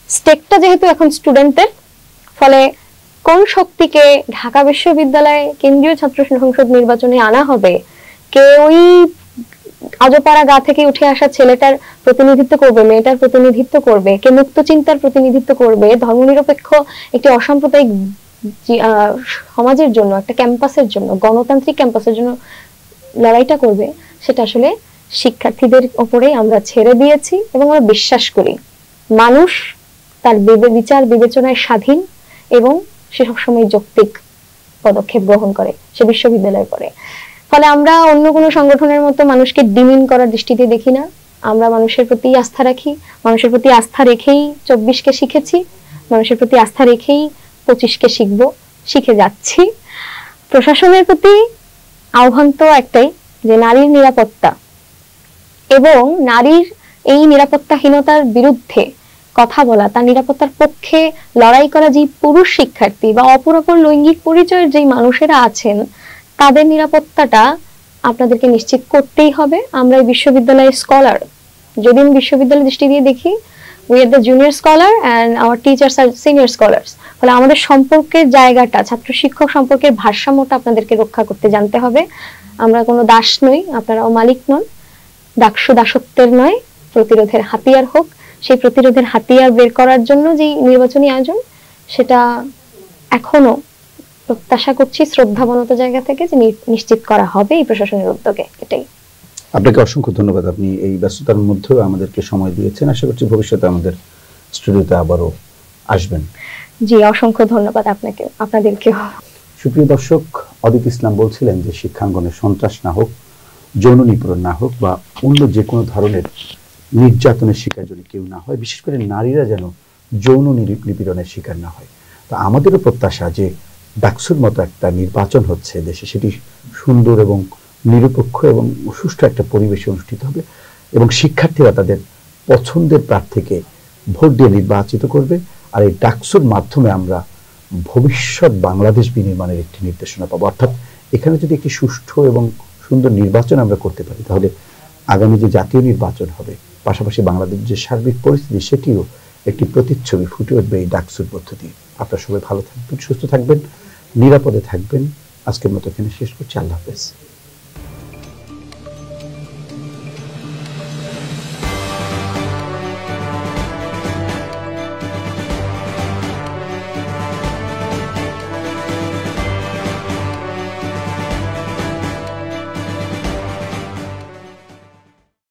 স্টেকটা যেহেতু এখন স্টুডেন্টদের, ফলে কোন শক্তিকে ঢাকা বিশ্ববিদ্যালয়ে কেন্দ্রীয় ছাত্র সংসদ নির্বাচনে আনা হবে, কে ওই আজপাড়া গা থেকে উঠে আসা ছেলেটার প্রতিনিধিত্ব করবে, মেয়েটার প্রতিনিধিত্ব করবে, কে মুক্ত চিন্তার প্রতিনিধিত্ব করবে, ধর্মনিরপেক্ষ একটি অসাম্প্রদায়িক সমাজের জন্য, একটা ক্যাম্পাসের জন্য, গণতান্ত্রিক ক্যাম্পাসের জন্য লড়াইটা করবে, সেটা আসলে শিক্ষার্থীদের উপরেই আমরা ছেড়ে দিয়েছি। এবং আমরা বিশ্বাস করি মানুষ তার বিচার বিবেচনায় স্বাধীন এবং সে সবসময় যৌক্তিক পদক্ষেপ গ্রহণ করে, সে বিশ্ববিদ্যালয়ে পড়ে। ফলে আমরা অন্য কোনো সংগঠনের মতো মানুষকে ডিমিন করার দৃষ্টিতে দেখি না। আমরা মানুষের প্রতি আস্থা রাখি, মানুষের প্রতি আস্থা রেখেই ২৪-কে শিখেছি, মানুষের প্রতি আস্থা রেখেই ২৫-কে শিখবো, শিখে যাচ্ছি। প্রশাসনের প্রতি আহ্বান তো একটাই, যে নারীর নিরাপত্তা এবং নারীর এই নিরাপত্তাহীনতার বিরুদ্ধে কথা বলা, তার নিরাপত্তার পক্ষে লড়াই করা যে পুরুষ শিক্ষার্থী বা অপরাপর লৈঙ্গিক পরিচয়ের যে মানুষেরা আছেন, তাদের নিরাপত্তাটা আপনাদেরকে নিশ্চিত করতেই হবে। আমরা এই বিশ্ববিদ্যালয়ের স্কলার, যদি আমি বিশ্ববিদ্যালয়ের দৃষ্টি দিয়ে দেখি, we are the junior scholar and our teachers are senior scholars. ফলে আমাদের সম্পর্কের জায়গাটা, ছাত্র শিক্ষক সম্পর্কের ভারসাম্যটা আপনাদেরকে রক্ষা করতে জানতে হবে। আমরা কোনো দাস নই, আপনারাও মালিক নন। ডাকসু দাসত্বের নয়, প্রতিরোধের হাতিয়ার হোক। সেই প্রতিরোধের হাতিয়ার বের করার জন্য যে নির্বাচনী আয়োজন, সেটা এখনো প্রত্যাশা করছি শ্রদ্ধাবনত জায়গা থেকে যে নিশ্চিত করা হবে এই প্রশাসনের উদ্যোগে। এটাই। আপনাকে অসংখ্য ধন্যবাদ, আপনি এই ব্যস্ততার মধ্যেও আমাদেরকে সময় দিয়েছেন। আশা করছি ভবিষ্যতে আমাদের স্টুডিওতে আবারও আসবেন। জি, অসংখ্য ধন্যবাদ আপনাকে, আপনাদেরকেও। সুপ্রিয় দর্শক, অদিত ইসলাম বলছিলেন যে শিক্ষাঙ্গনে সন্ত্রাস না হোক, যৌন নিপীড়ন না হোক বা অন্য যে কোনো ধরনের নির্যাতনের শিকার যেন কেউ না হয়, বিশেষ করে নারীরা যেন যৌন নিপীড়নের শিকার না হয়। তো আমাদেরও প্রত্যাশা যে ডাকসুর মতো একটা নির্বাচন হচ্ছে দেশে, সেটি সুন্দর এবং নিরপেক্ষ এবং সুষ্ঠু একটা পরিবেশে অনুষ্ঠিত হবে এবং শিক্ষার্থীরা তাদের পছন্দের প্রার্থীকে ভোট দিয়ে নির্বাচিত করবে। আর এই ডাকসুর মাধ্যমে আমরা ভবিষ্যৎ বাংলাদেশ বিনির্মাণের একটি নির্দেশনা পাবো। অর্থাৎ এখানে যদি একটি সুষ্ঠু এবং সুন্দর নির্বাচন আমরা করতে পারি, তাহলে আগামী যে জাতীয় নির্বাচন হবে, পাশাপাশি বাংলাদেশের যে সার্বিক পরিস্থিতি, সেটিও একটি প্রতিচ্ছবি ফুটে উঠবে এই ডাকসুর মধ্য দিয়ে। আপনারা সবাই ভালো থাকবেন, সুস্থ থাকবেন, নিরাপদে থাকবেন। আজকের মতো এখানে শেষ করছি। আল্লাহ হাফেজ।